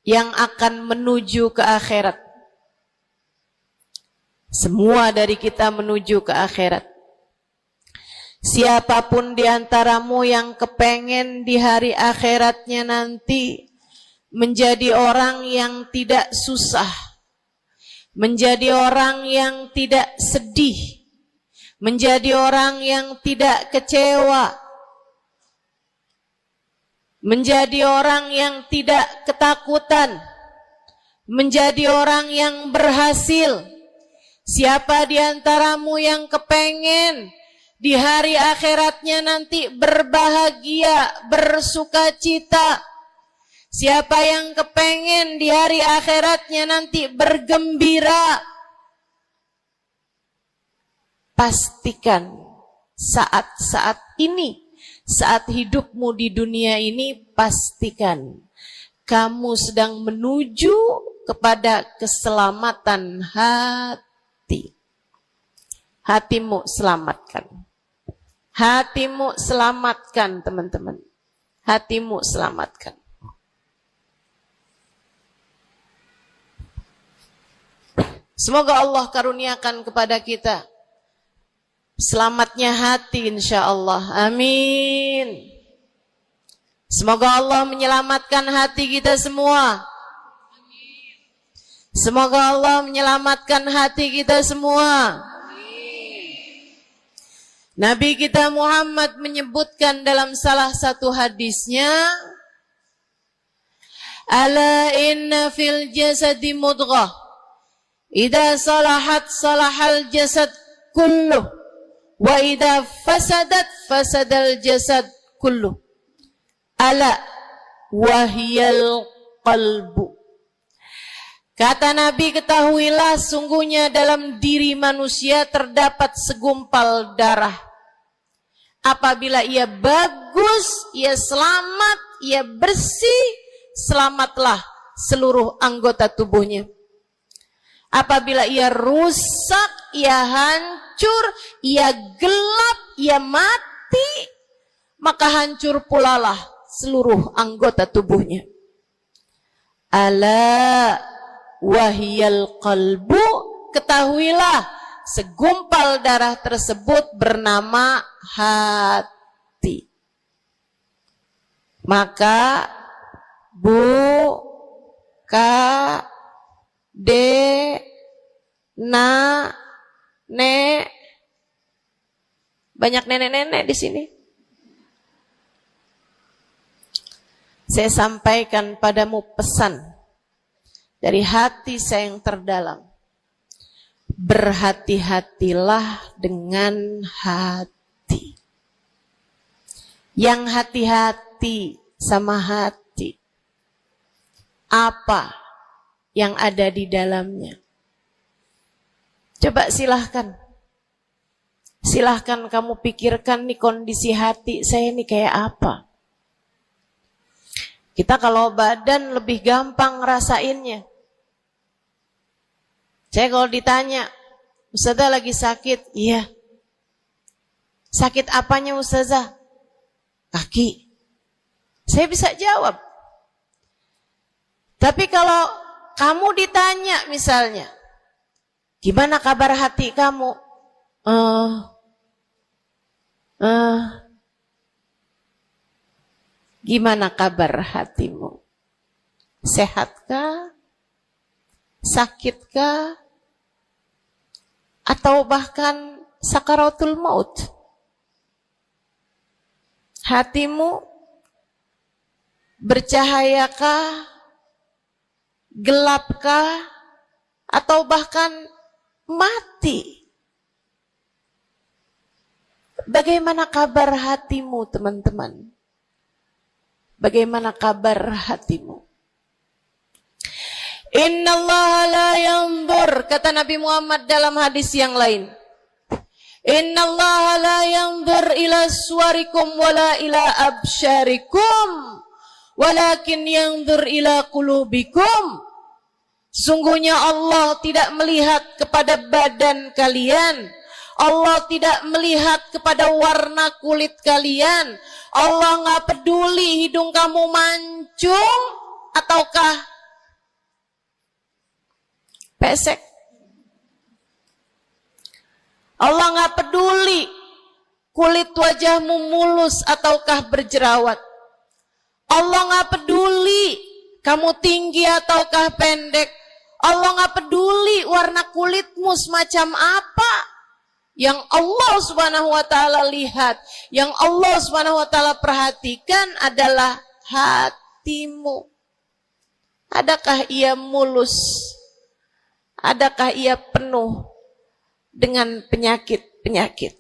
yang akan menuju ke akhirat, semua dari kita menuju ke akhirat, Siapapun di antaramu yang kepengen di hari akhiratnya nanti menjadi orang yang tidak susah, menjadi orang yang tidak sedih, menjadi orang yang tidak kecewa, menjadi orang yang tidak ketakutan, menjadi orang yang berhasil. Siapa di antaramu yang kepengen di hari akhiratnya nanti berbahagia, bersukacita? Siapa yang kepengen di hari akhiratnya nanti bergembira? Pastikan saat-saat ini, saat hidupmu di dunia ini, pastikan kamu sedang menuju kepada keselamatan hati. Hatimu selamatkan. Hatimu selamatkan, teman-teman. Hatimu selamatkan. Semoga Allah karuniakan kepada kita selamatnya hati, insyaallah. Amin. Semoga Allah menyelamatkan hati kita semua. Semoga Allah menyelamatkan hati kita semua. Nabi kita Muhammad menyebutkan dalam salah satu hadisnya, ala inna fil jasadi mudghah, idza salahat salahal jasad kulluh, wa idza fasadat fasadal jasad kulluh. Ala wahiyal qalbu. Kata Nabi, ketahuilah sungguhnya dalam diri manusia terdapat segumpal darah. Apabila ia bagus, ia selamat, ia bersih, selamatlah seluruh anggota tubuhnya. Apabila ia rusak, ia hancur, ia gelap, ia mati, maka hancur pulalah seluruh anggota tubuhnya. Ala wahiyal qalbu, ketahuilah segumpal darah tersebut bernama hati. Maka Bu, Ka, De, Na, Ne, banyak nenek-nenek di sini. Saya sampaikan padamu pesan dari hati saya yang terdalam. Berhati-hatilah dengan hati. Yang hati-hati sama hati, apa yang ada di dalamnya? Coba silahkan. Silahkan kamu pikirkan nih, kondisi hati saya ini kayak apa. Kita kalau badan lebih gampang ngerasainnya. Saya kalau ditanya, Ustazah lagi sakit? Iya. Sakit apanya Ustazah? Kaki. Saya bisa jawab. Tapi kalau kamu ditanya misalnya, gimana kabar hati kamu? Gimana kabar hatimu? Sehatkah? Sakitkah? Atau bahkan sakaratul maut? Hatimu bercahayakah? Gelapkah? Atau bahkan mati? Bagaimana kabar hatimu, teman-teman? Bagaimana kabar hatimu? Innallaha la yanzur, kata Nabi Muhammad dalam hadis yang lain. Innallaha la yanzur ila suwarikum wala ila absyarikum, walakin yanzur ila qulubikum. Sungguhnya Allah tidak melihat kepada badan kalian. Allah tidak melihat kepada warna kulit kalian. Allah nggak peduli hidung kamu mancung ataukah pesek. Allah nggak peduli kulit wajahmu mulus ataukah berjerawat. Allah nggak peduli kamu tinggi ataukah pendek. Allah nggak peduli warna kulitmu semacam apa. Yang Allah Subhanahu wa taala lihat, yang Allah Subhanahu wa taala perhatikan adalah hatimu. Adakah ia mulus? Adakah ia penuh dengan penyakit-penyakit?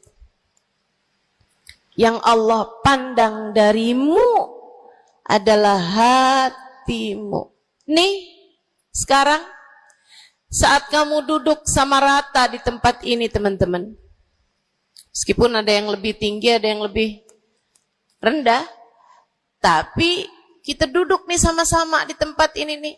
Yang Allah pandang darimu adalah hatimu. Nih, sekarang saat kamu duduk sama rata di tempat ini, teman-teman. Meskipun ada yang lebih tinggi, ada yang lebih rendah, tapi kita duduk nih sama-sama di tempat ini nih.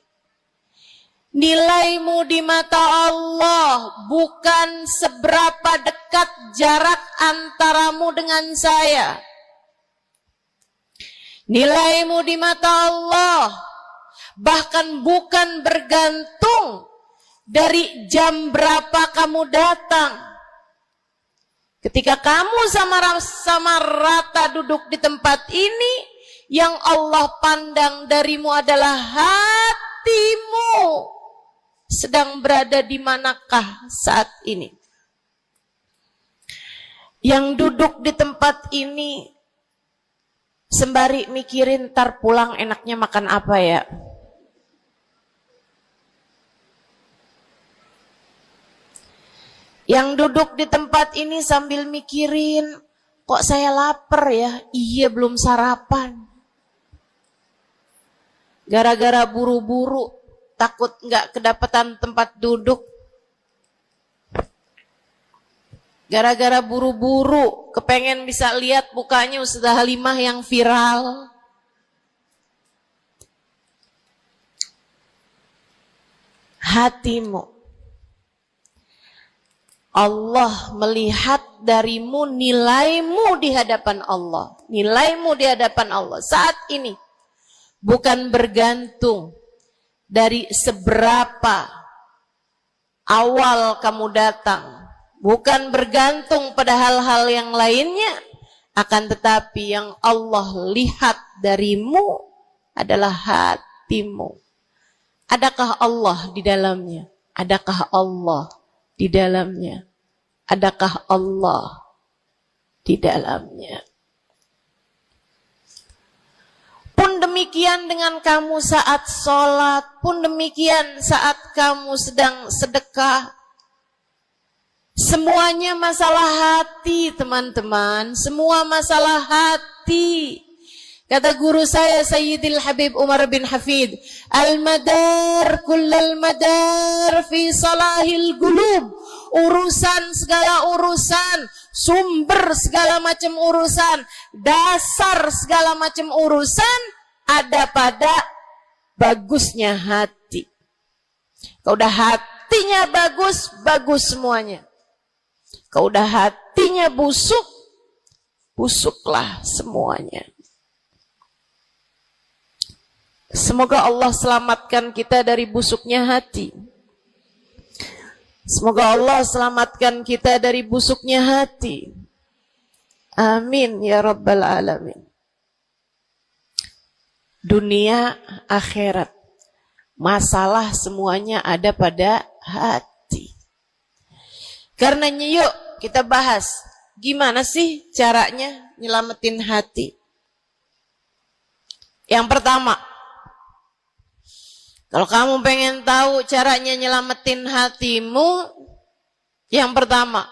Nilaimu di mata Allah bukan seberapa dekat jarak antaramu dengan saya. Nilaimu di mata Allah bahkan bukan bergantung dari jam berapa kamu datang. Ketika kamu sama rata duduk di tempat ini, yang Allah pandang darimu adalah hatimu. Sedang berada di manakah saat ini? Yang duduk di tempat ini sembari mikirin ntar pulang enaknya makan apa ya? Yang duduk di tempat ini sambil mikirin, kok saya lapar ya? Iya, belum sarapan. Gara-gara buru-buru, takut nggak kedapatan tempat duduk. Gara-gara buru-buru, kepengen bisa lihat mukanya Ustazah Halimah yang viral. Hatimu. Allah melihat darimu, nilaimu di hadapan Allah. Nilaimu di hadapan Allah saat ini bukan bergantung dari seberapa awal kamu datang, bukan bergantung pada hal-hal yang lainnya, akan tetapi yang Allah lihat darimu adalah hatimu. Adakah Allah di dalamnya? Adakah Allah di dalamnya? Adakah Allah di dalamnya? Pun demikian dengan kamu saat sholat, pun demikian saat kamu sedang sedekah. Semuanya masalah hati, teman-teman. Semua masalah hati. Kata guru saya Sayyidil Habib Umar bin Hafid, al-madar kullal madar fi salahil gulub. Urusan segala urusan, sumber segala macam urusan, dasar segala macam urusan ada pada bagusnya hati. Kalau udah hatinya bagus, bagus semuanya. Kalau udah hatinya busuk, busuklah semuanya. Semoga Allah selamatkan kita dari busuknya hati. Semoga Allah selamatkan kita dari busuknya hati. Amin ya Rabbal Alamin. Dunia, akhirat, masalah semuanya ada pada hati. Karenanya yuk kita bahas gimana sih caranya nyelamatin hati. Yang pertama, kalau kamu pengen tahu caranya nyelamatin hatimu, yang pertama,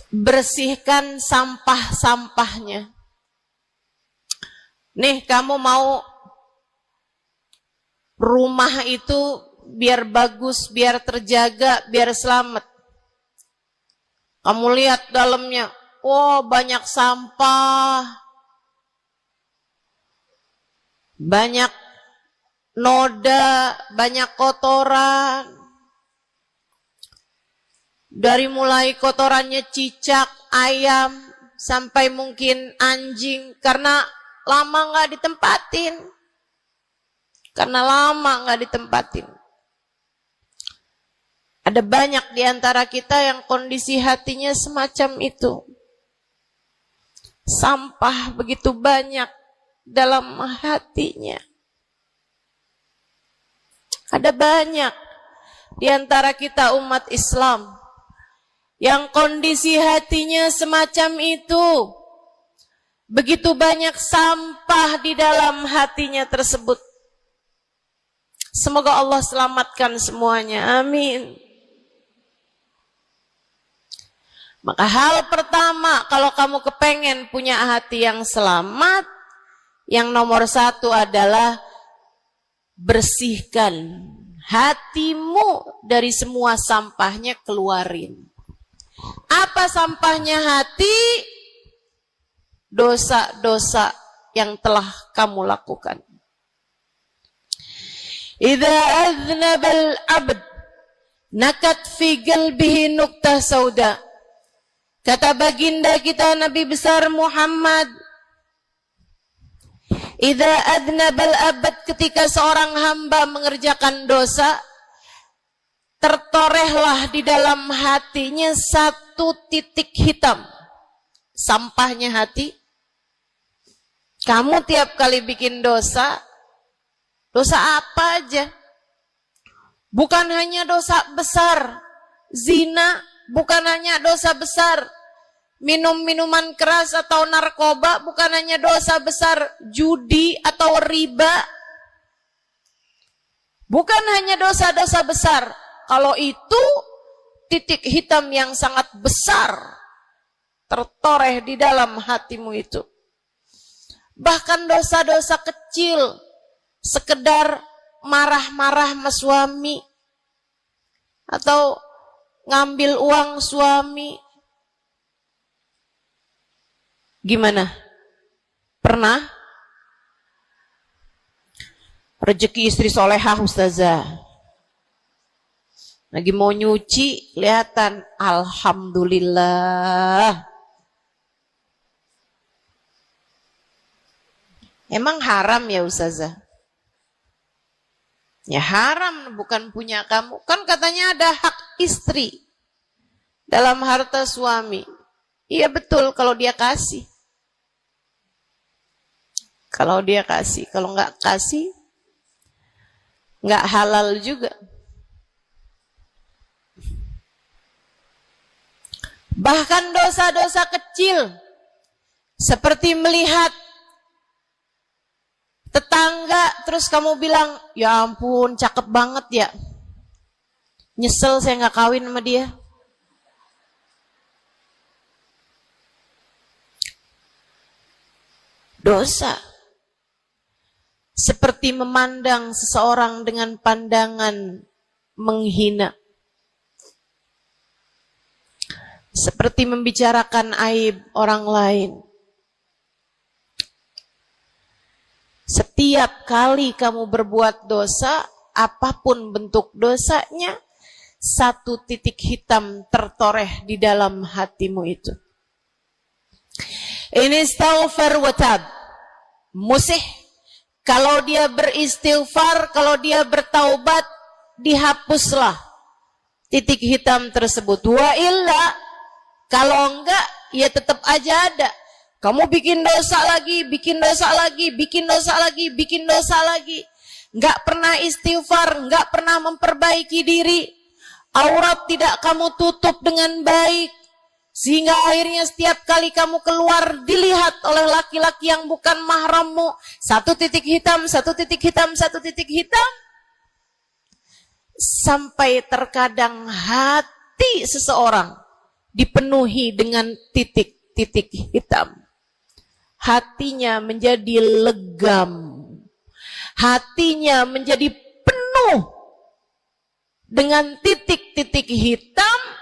bersihkan sampah-sampahnya. Nih, kamu mau rumah itu biar bagus, biar terjaga, biar selamat. Kamu lihat dalamnya, oh banyak sampah. Banyak noda, banyak kotoran. Dari mulai kotorannya cicak, ayam, sampai mungkin anjing. Karena lama nggak ditempatin. Ada banyak di antara kita yang kondisi hatinya semacam itu. Sampah begitu banyak dalam hatinya. Ada banyak di antara kita umat Islam yang kondisi hatinya semacam itu. Begitu banyak sampah di dalam hatinya tersebut. Semoga Allah selamatkan semuanya. Amin. Maka hal pertama, kalau kamu kepengen punya hati yang selamat, yang nomor satu adalah bersihkan hatimu dari semua sampahnya, keluarin. Apa sampahnya hati? Dosa-dosa yang telah kamu lakukan. Idza aznabal abd nakat fi qalbihi nuqtah sauda. Kata baginda kita Nabi besar Muhammad, idza aznabal abd, ketika seorang hamba mengerjakan dosa, tertorehlah di dalam hatinya satu titik hitam. Sampahnya hati. Kamu tiap kali bikin dosa, dosa apa aja? Bukan hanya dosa besar, zina, bukan hanya dosa besar, minum minuman keras atau narkoba, bukan hanya dosa besar, judi atau riba. Bukan hanya dosa-dosa besar. Kalau itu titik hitam yang sangat besar tertoreh di dalam hatimu itu. Bahkan dosa-dosa kecil, sekedar marah-marah sama suami, atau ngambil uang suami. Gimana? Pernah? Rezeki istri solehah ustazah. Lagi mau nyuci, kelihatan, alhamdulillah. Emang haram ya ustazah? Ya haram, bukan punya kamu. Kan katanya ada hak istri dalam harta suami. Iya betul kalau dia kasih. Kalau dia kasih, kalau nggak kasih, nggak halal juga. Bahkan dosa-dosa kecil, seperti melihat tetangga, terus kamu bilang, ya ampun, cakep banget ya. Nyesel saya nggak kawin sama dia. Dosa. Seperti memandang seseorang dengan pandangan menghina. Seperti membicarakan aib orang lain. Setiap kali kamu berbuat dosa, apapun bentuk dosanya, satu titik hitam tertoreh di dalam hatimu itu. Ini istighfar wa tab. Musih. Kalau dia beristighfar, kalau dia bertaubat, dihapuslah titik hitam tersebut. Wa illa, kalau enggak, ya tetap aja ada. Kamu bikin dosa lagi, bikin dosa lagi, bikin dosa lagi, bikin dosa lagi. Enggak pernah istighfar, enggak pernah memperbaiki diri. Aurat tidak kamu tutup dengan baik. Sehingga akhirnya setiap kali kamu keluar dilihat oleh laki-laki yang bukan mahrammu. Satu titik hitam, satu titik hitam, satu titik hitam. Sampai terkadang hati seseorang dipenuhi dengan titik-titik hitam. Hatinya menjadi legam. Hatinya menjadi penuh dengan titik-titik hitam.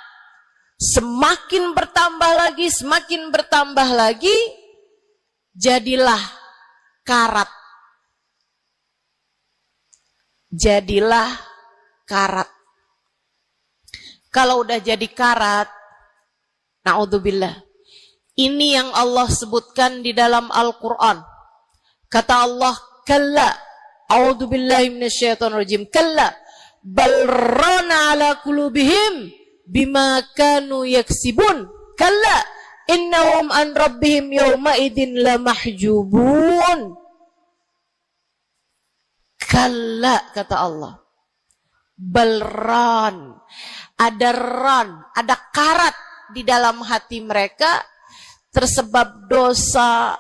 Semakin bertambah lagi, semakin bertambah lagi, jadilah karat. Jadilah karat. Kalau udah jadi karat, na'udzubillah. Ini yang Allah sebutkan di dalam Al-Quran. Kata Allah, kalla, a'udzubillahi minasyaitonirrajim, kalla, bal rana ala qulubihim bima kanu yaksibun kalla innahum an rabbihim yawma idin lamahjubun. Kalla, kata Allah, balran, ada karat di dalam hati mereka tersebab dosa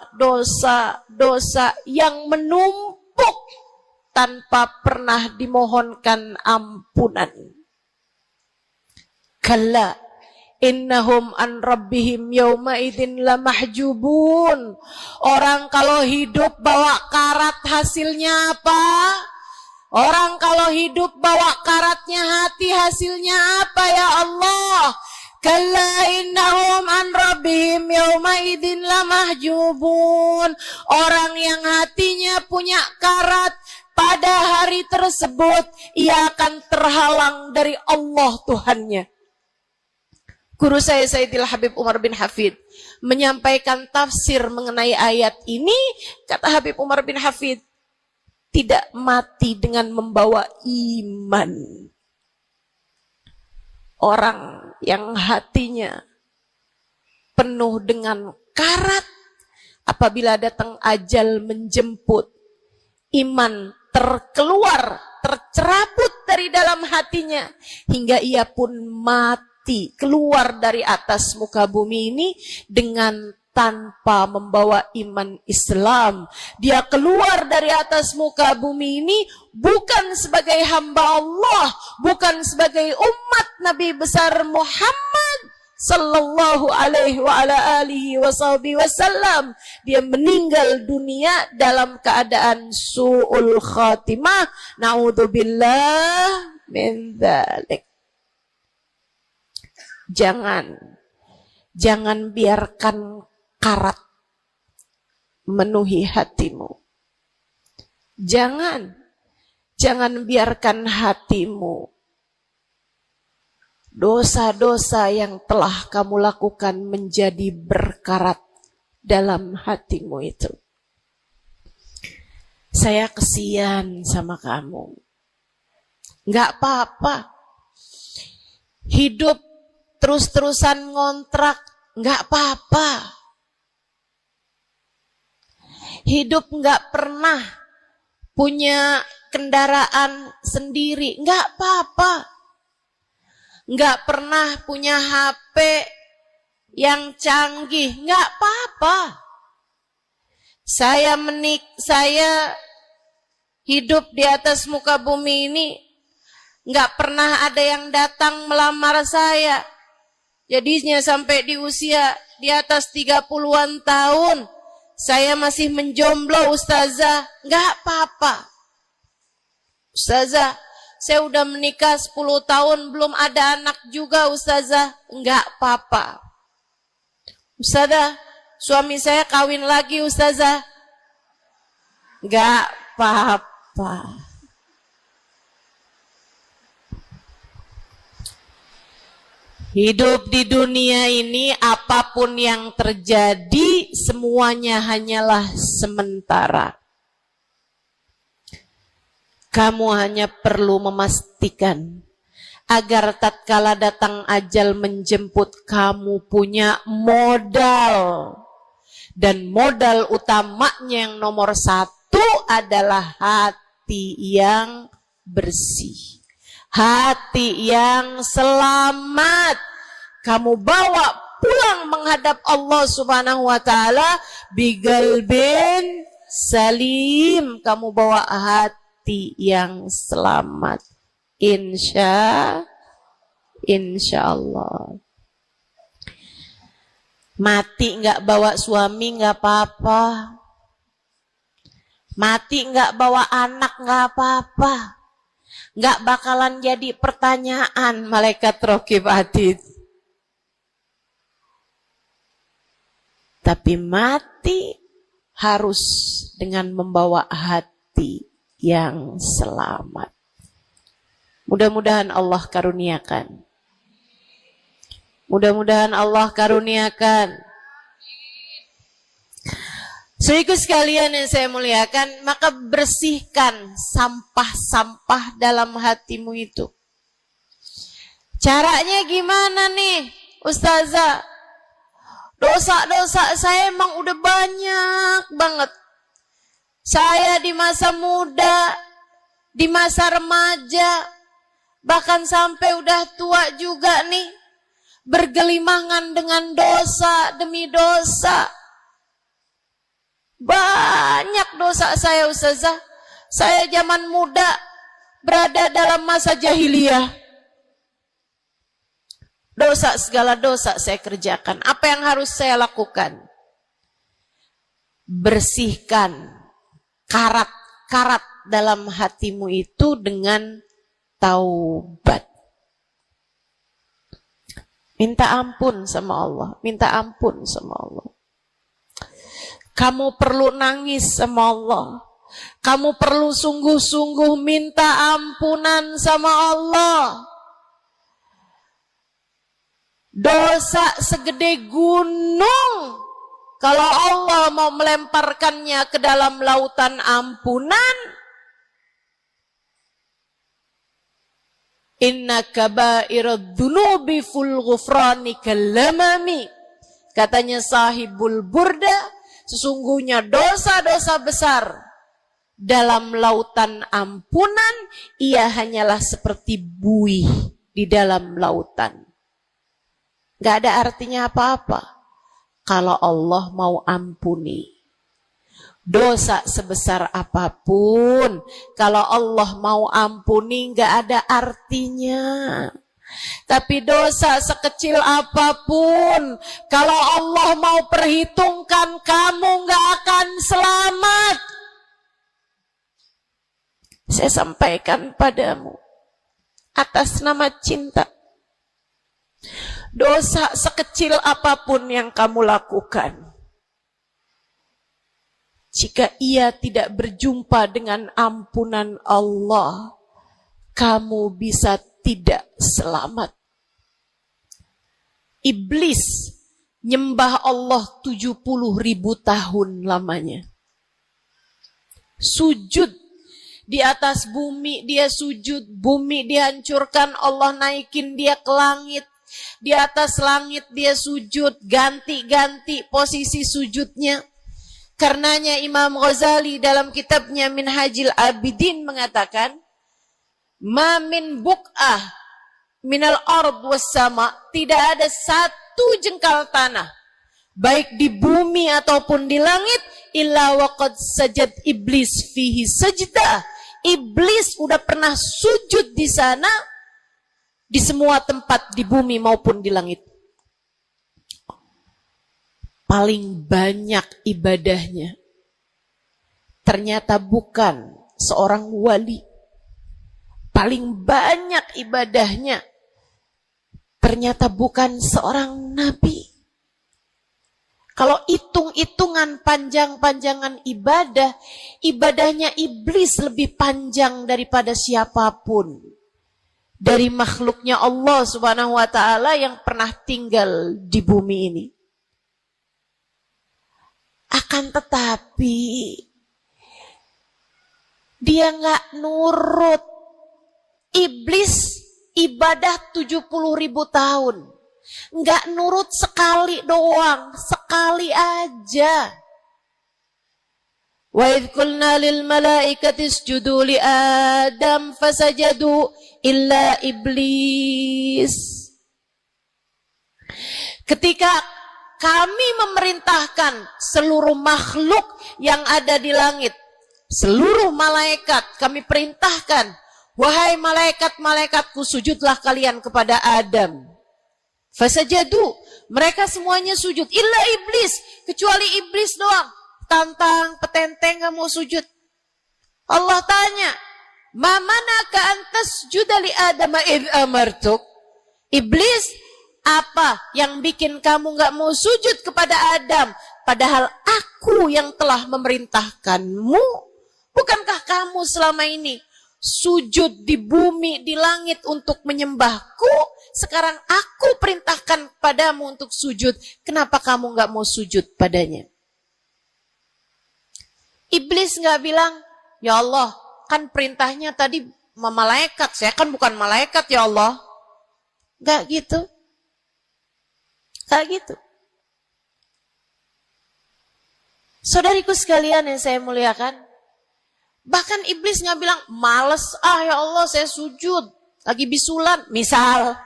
yang menumpuk tanpa pernah dimohonkan ampunan. Kalla innahum an rabbihim yawma idzin lamahjubun. Orang kalau hidup bawa karat hasilnya apa? Orang kalau hidup bawa karatnya hati hasilnya apa ya Allah? Kalla innahum an rabbihim yawma idzin lamahjubun. Orang yang hatinya punya karat pada hari tersebut ia akan terhalang dari Allah Tuhannya. Guru saya Sayyidil Habib Umar bin Hafid menyampaikan tafsir mengenai ayat ini. Kata Habib Umar bin Hafid, tidak mati dengan membawa iman. Orang yang hatinya penuh dengan karat, apabila datang ajal menjemput, iman tercerabut dari dalam hatinya, hingga ia pun mati, keluar dari atas muka bumi ini dengan tanpa membawa iman Islam. Dia keluar dari atas muka bumi ini bukan sebagai hamba Allah, bukan sebagai umat Nabi besar Muhammad sallallahu alaihi wa ala alihi wasallam. Dia meninggal dunia dalam keadaan su'ul khatimah. Na'udzubillah min dzalik. Jangan biarkan karat memenuhi hatimu. Jangan biarkan hatimu dosa-dosa yang telah kamu lakukan menjadi berkarat dalam hatimu itu. Saya kesian sama kamu. Enggak apa-apa. Hidup terus-terusan ngontrak, enggak apa-apa. Hidup enggak pernah punya kendaraan sendiri, enggak apa-apa. Enggak pernah punya HP yang canggih, enggak apa-apa. Saya hidup di atas muka bumi ini, enggak pernah ada yang datang melamar saya. Jadinya sampai di usia di atas 30-an tahun, saya masih menjomblo, Ustazah. Enggak apa-apa. Ustazah, saya udah menikah 10 tahun, belum ada anak juga, Ustazah. Enggak apa-apa. Ustazah, suami saya kawin lagi, Ustazah. Enggak apa-apa. Hidup di dunia ini, apapun yang terjadi, semuanya hanyalah sementara. Kamu hanya perlu memastikan agar tatkala datang ajal menjemput, kamu punya modal. Dan modal utamanya yang nomor 1 adalah hati yang bersih. Hati yang selamat. Kamu bawa pulang menghadap Allah Subhanahu wa ta'ala bigalbin salim. Kamu bawa hati yang selamat. Insya Allah. Mati enggak bawa suami enggak apa-apa. Mati enggak bawa anak enggak apa-apa. Enggak bakalan jadi pertanyaan malaikat raqib atid. Tapi mati harus dengan membawa hati yang selamat. Mudah-mudahan Allah karuniakan. Mudah-mudahan Allah karuniakan. Saudaraku sekalian yang saya muliakan, maka bersihkan sampah-sampah dalam hatimu itu. Caranya gimana nih, Ustazah? Dosa-dosa saya emang udah banyak banget. Saya di masa muda, di masa remaja, bahkan sampai udah tua juga nih, bergelimangan dengan dosa demi dosa. Banyak dosa saya, Ustazah. Saya zaman muda berada dalam masa jahiliyah. Dosa, segala dosa saya kerjakan. Apa yang harus saya lakukan? Bersihkan karat-karat dalam hatimu itu dengan taubat. Minta ampun sama Allah. Minta ampun sama Allah. Kamu perlu nangis sama Allah. Kamu perlu sungguh-sungguh minta ampunan sama Allah. Dosa segede gunung, kalau Allah mau melemparkannya ke dalam lautan ampunan, inna kaba'irad dunubi ful ghufrani kalamami. Katanya sahibul burda, sesungguhnya dosa-dosa besar dalam lautan ampunan, ia hanyalah seperti buih di dalam lautan. Gak ada artinya apa-apa kalau Allah mau ampuni. Dosa sebesar apapun, kalau Allah mau ampuni gak ada artinya. Tapi dosa sekecil apapun, kalau Allah mau perhitungkan, kamu gak akan selamat. Saya sampaikan padamu atas nama cinta. Dosa sekecil apapun yang kamu lakukan, jika ia tidak berjumpa dengan ampunan Allah, kamu bisa tidak selamat. Iblis nyembah Allah 70.000 tahun lamanya. Sujud di atas bumi, dia sujud, bumi dihancurkan, Allah naikin dia ke langit. Di atas langit dia sujud, ganti-ganti posisi sujudnya. Karenanya Imam Ghazali dalam kitabnya Minhajil Abidin mengatakan, ma min buk'ah minal ard was sama, tidak ada satu jengkal tanah, baik di bumi ataupun di langit, illa waqad sajad iblis fihi sajdah. Iblis udah pernah sujud di sana, di semua tempat di bumi maupun di langit. Paling banyak ibadahnya ternyata bukan seorang wali. Paling banyak ibadahnya ternyata bukan seorang nabi. Kalau hitung-hitungan panjang-panjangan ibadah, ibadahnya iblis lebih panjang daripada siapapun dari makhluknya Allah Subhanahu wa ta'ala yang pernah tinggal di bumi ini. Akan tetapi dia nggak nurut. Iblis ibadah 70.000 tahun, nggak nurut sekali doang, sekali aja. Wa idh qulna lil malaikati isjudu li Adam fasajadu illa iblis. Ketika kami memerintahkan seluruh makhluk yang ada di langit, seluruh malaikat kami perintahkan, wahai malaikat-malaikatku, sujudlah kalian kepada Adam. Fasajadu, mereka semuanya sujud, illa iblis, kecuali iblis doang. Tantang, petenteng gak mau sujud. Allah tanya, ma manaka antas judali Adam id amartuk? Iblis, apa yang bikin kamu gak mau sujud kepada Adam? Padahal aku yang telah memerintahkanmu. Bukankah kamu selama ini sujud di bumi, di langit untuk menyembahku? Sekarang aku perintahkan padamu untuk sujud. Kenapa kamu gak mau sujud padanya? Iblis nggak bilang, ya Allah, kan perintahnya tadi malaikat, saya kan bukan malaikat ya Allah. Nggak gitu. Nggak gitu. Saudariku sekalian yang saya muliakan, bahkan iblis nggak bilang, males ya Allah saya sujud, lagi bisulan, misal.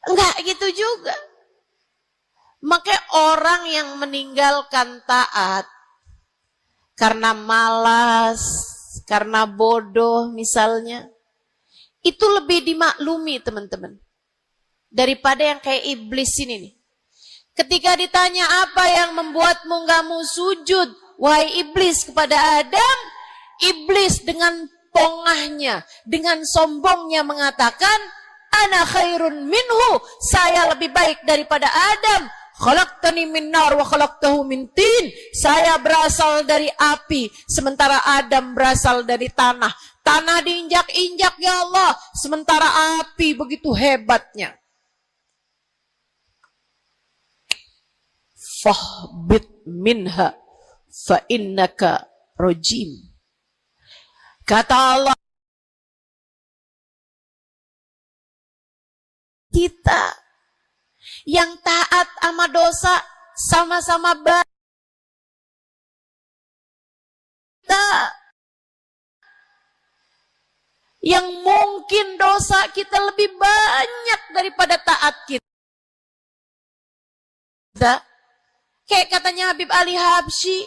Enggak gitu juga. Makanya orang yang meninggalkan taat karena malas, karena bodoh misalnya, itu lebih dimaklumi teman-teman. Daripada yang kayak iblis ini nih. Ketika ditanya apa yang membuatmu gak mau sujud, wahai iblis kepada Adam, iblis dengan pongahnya, dengan sombongnya mengatakan, ana khairun minhu, saya lebih baik daripada Adam. Khalaqtani min nar wa khalaqtahu min tin. Saya berasal dari api, sementara Adam berasal dari tanah. Tanah diinjak-injak ya Allah, sementara api begitu hebatnya. Fahbit minha fa innaka rajim. Kata Allah, kita yang taat sama dosa sama-sama baik. Yang mungkin dosa kita lebih banyak daripada taat kita. Kayak katanya Habib Ali Habsyi,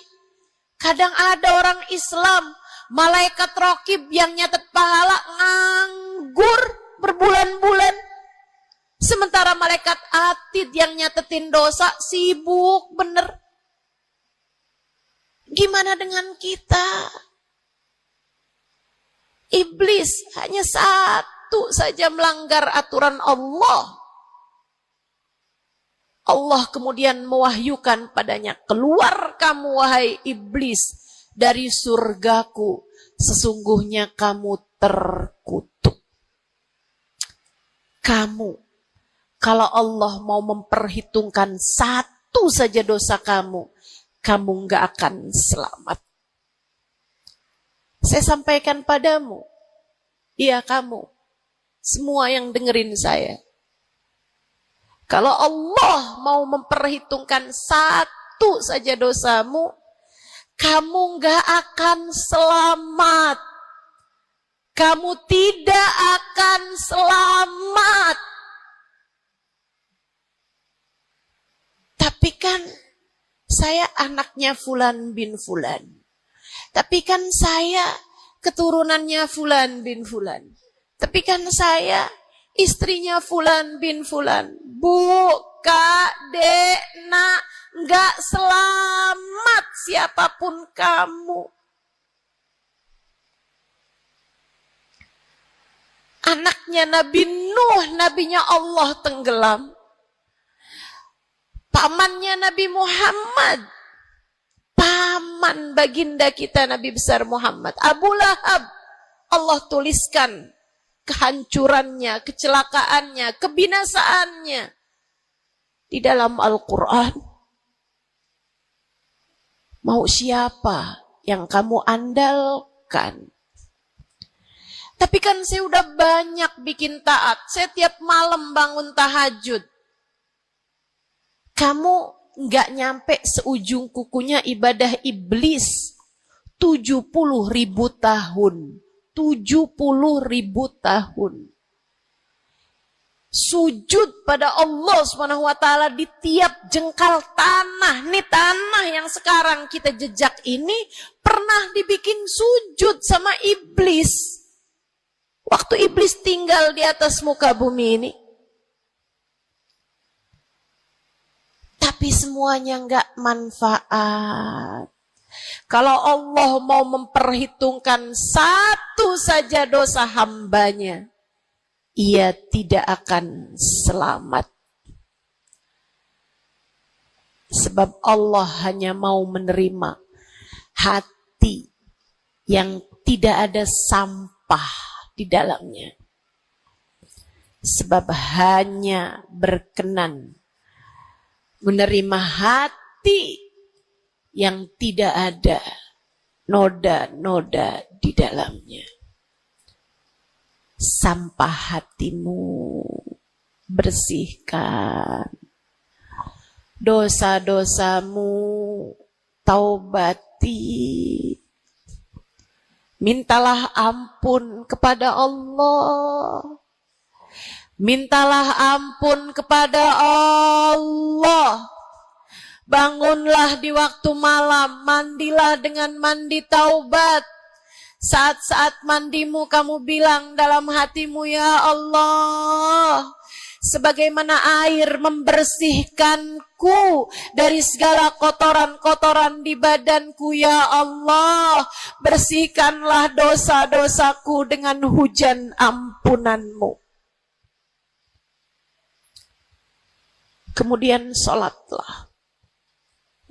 kadang ada orang Islam, malaikat rokib yang nyatet pahala nganggur berbulan-bulan. Sementara malaikat atid yang nyatetin dosa sibuk bener. Gimana dengan kita? Iblis hanya satu saja melanggar aturan Allah. Allah kemudian mewahyukan padanya, keluar kamu wahai iblis dari surgaku, sesungguhnya kamu terkutuk. Kamu, kalau Allah mau memperhitungkan satu saja dosa kamu, kamu nggak akan selamat. Saya sampaikan padamu, iya kamu, semua yang dengerin saya. Kalau Allah mau memperhitungkan satu saja dosamu, kamu nggak akan selamat. Kamu tidak akan selamat. Tapi kan saya anaknya Fulan bin Fulan. Tapi kan saya keturunannya Fulan bin Fulan. Tapi kan saya istrinya Fulan bin Fulan. Bu, Kak, Dek, Nak, nggak selamat siapapun kamu. Anaknya Nabi Nuh, nabinya Allah tenggelam. Pamannya Nabi Muhammad, paman baginda kita Nabi besar Muhammad, Abu Lahab, Allah tuliskan kehancurannya, kecelakaannya, kebinasaannya di dalam Al-Quran. Mau siapa yang kamu andalkan? Tapi kan saya udah banyak bikin taat. Saya tiap malam bangun tahajud. Kamu nggak nyampe seujung kukunya ibadah iblis. 70.000 tahun. 70.000 tahun. Sujud pada Allah SWT di tiap jengkal tanah. Nih tanah yang sekarang kita jejak ini pernah dibikin sujud sama iblis. Waktu iblis tinggal di atas muka bumi ini. Tapi semuanya nggak manfaat. Kalau Allah mau memperhitungkan satu saja dosa hambanya, ia tidak akan selamat. Sebab Allah hanya mau menerima hati yang tidak ada sampah di dalamnya. Sebab hanya berkenan menerima hati yang tidak ada noda-noda di dalamnya. Sampah hatimu bersihkan, dosa-dosamu taubati, mintalah ampun kepada Allah, mintalah ampun kepada Allah. Bangunlah di waktu malam, mandilah dengan mandi taubat. Saat-saat mandimu kamu bilang dalam hatimu, ya Allah, sebagaimana air membersihkanku dari segala kotoran-kotoran di badanku, ya Allah, bersihkanlah dosa-dosaku dengan hujan ampunanmu. Kemudian sholatlah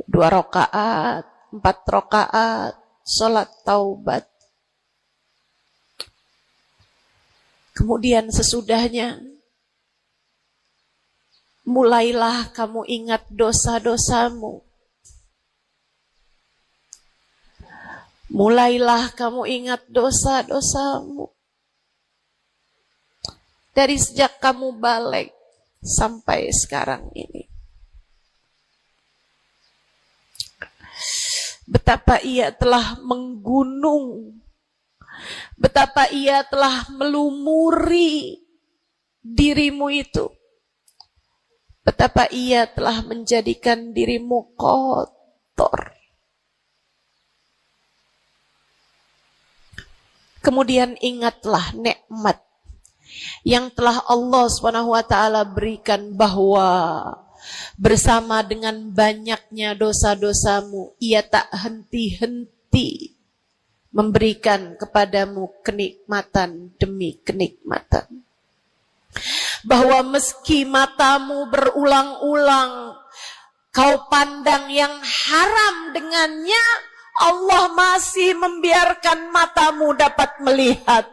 2 rakaat, 4 rakaat, sholat taubat. Kemudian sesudahnya, mulailah kamu ingat dosa-dosamu. Mulailah kamu ingat dosa-dosamu. Dari sejak kamu balik sampai sekarang ini. Betapa ia telah menggunung, betapa ia telah melumuri dirimu itu, betapa ia telah menjadikan dirimu kotor. Kemudian ingatlah nikmat yang telah Allah SWT berikan, bahwa bersama dengan banyaknya dosa-dosamu, ia tak henti-henti memberikan kepadamu kenikmatan demi kenikmatan. Bahwa meski matamu berulang-ulang kau pandang yang haram dengannya, Allah masih membiarkan matamu dapat melihat.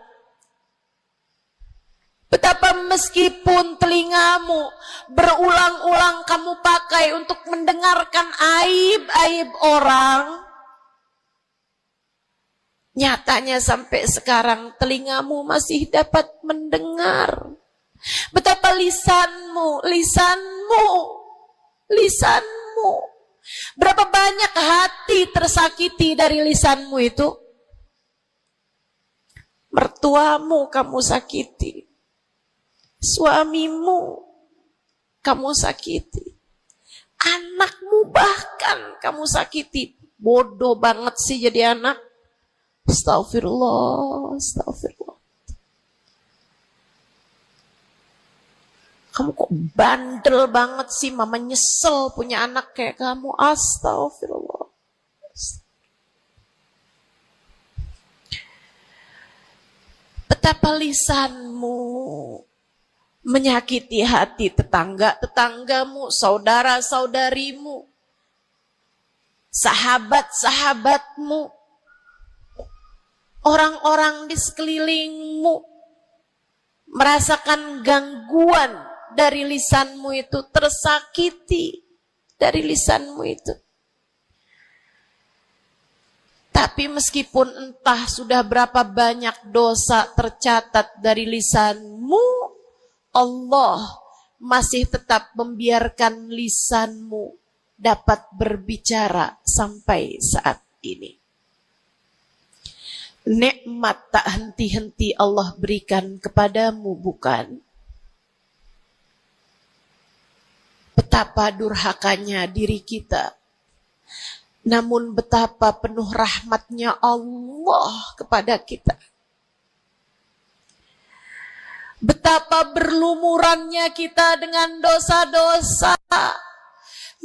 Betapa meskipun telingamu berulang-ulang kamu pakai untuk mendengarkan aib-aib orang, nyatanya sampai sekarang telingamu masih dapat mendengar. Betapa lisanmu, berapa banyak hati tersakiti dari lisanmu itu. Mertuamu kamu sakiti, suamimu kamu sakiti, anakmu bahkan kamu sakiti. Bodoh banget sih jadi anak. Astagfirullah. Kamu kok bandel banget sih, mama nyesel punya anak kayak kamu. Astagfirullah. Betapa lisanmu menyakiti hati tetangga-tetanggamu, saudara-saudarimu, sahabat-sahabatmu, orang-orang di sekelilingmu, merasakan gangguan dari lisanmu itu, tersakiti dari lisanmu itu. Tapi meskipun entah sudah berapa banyak dosa tercatat dari lisanmu, Allah masih tetap membiarkan lisanmu dapat berbicara sampai saat ini. Nikmat tak henti-henti Allah berikan kepadamu, bukan? Betapa durhakanya diri kita. Namun betapa penuh rahmatnya Allah kepada kita. Betapa berlumurannya kita dengan dosa-dosa.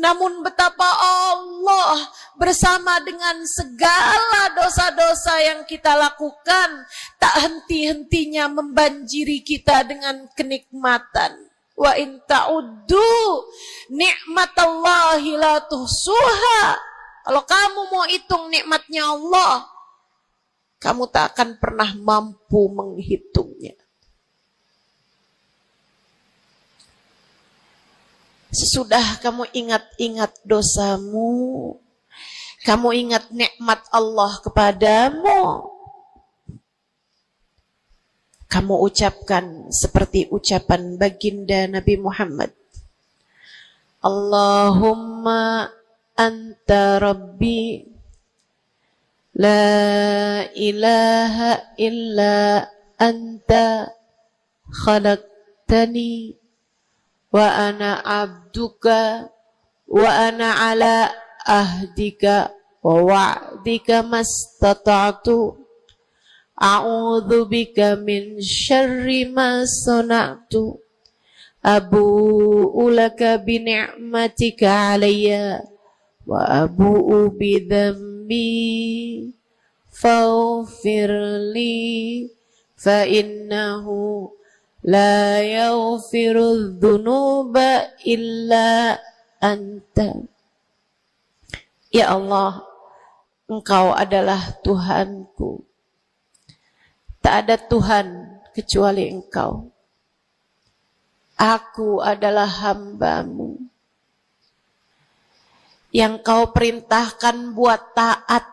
Namun betapa Allah bersama dengan segala dosa-dosa yang kita lakukan, tak henti-hentinya membanjiri kita dengan kenikmatan. Wa in ta'uddu ni'matallahi la tuhsuha. Kalau kamu mau hitung nikmatnya Allah, kamu tak akan pernah mampu menghitungnya. Sesudah kamu ingat-ingat dosamu, Kamu ingat nikmat Allah kepadamu. Kamu ucapkan seperti ucapan baginda Nabi Muhammad. Allahumma anta rabbi la ilaha illa anta khalaqtani wa ana abduka wa ana ala ahdika wa wa'dika mastata'tu a'udzu bika min syarri ma sana'tu abu'u laka bi ni'matika 'alayya wa abu'u bi dhanbi faghfirli fa innahu la yaghfiru dzunuba illa anta. Ya Allah, Engkau adalah Tuhanku. Tak ada Tuhan kecuali Engkau. Aku adalah hamba-Mu yang Kau perintahkan buat taat,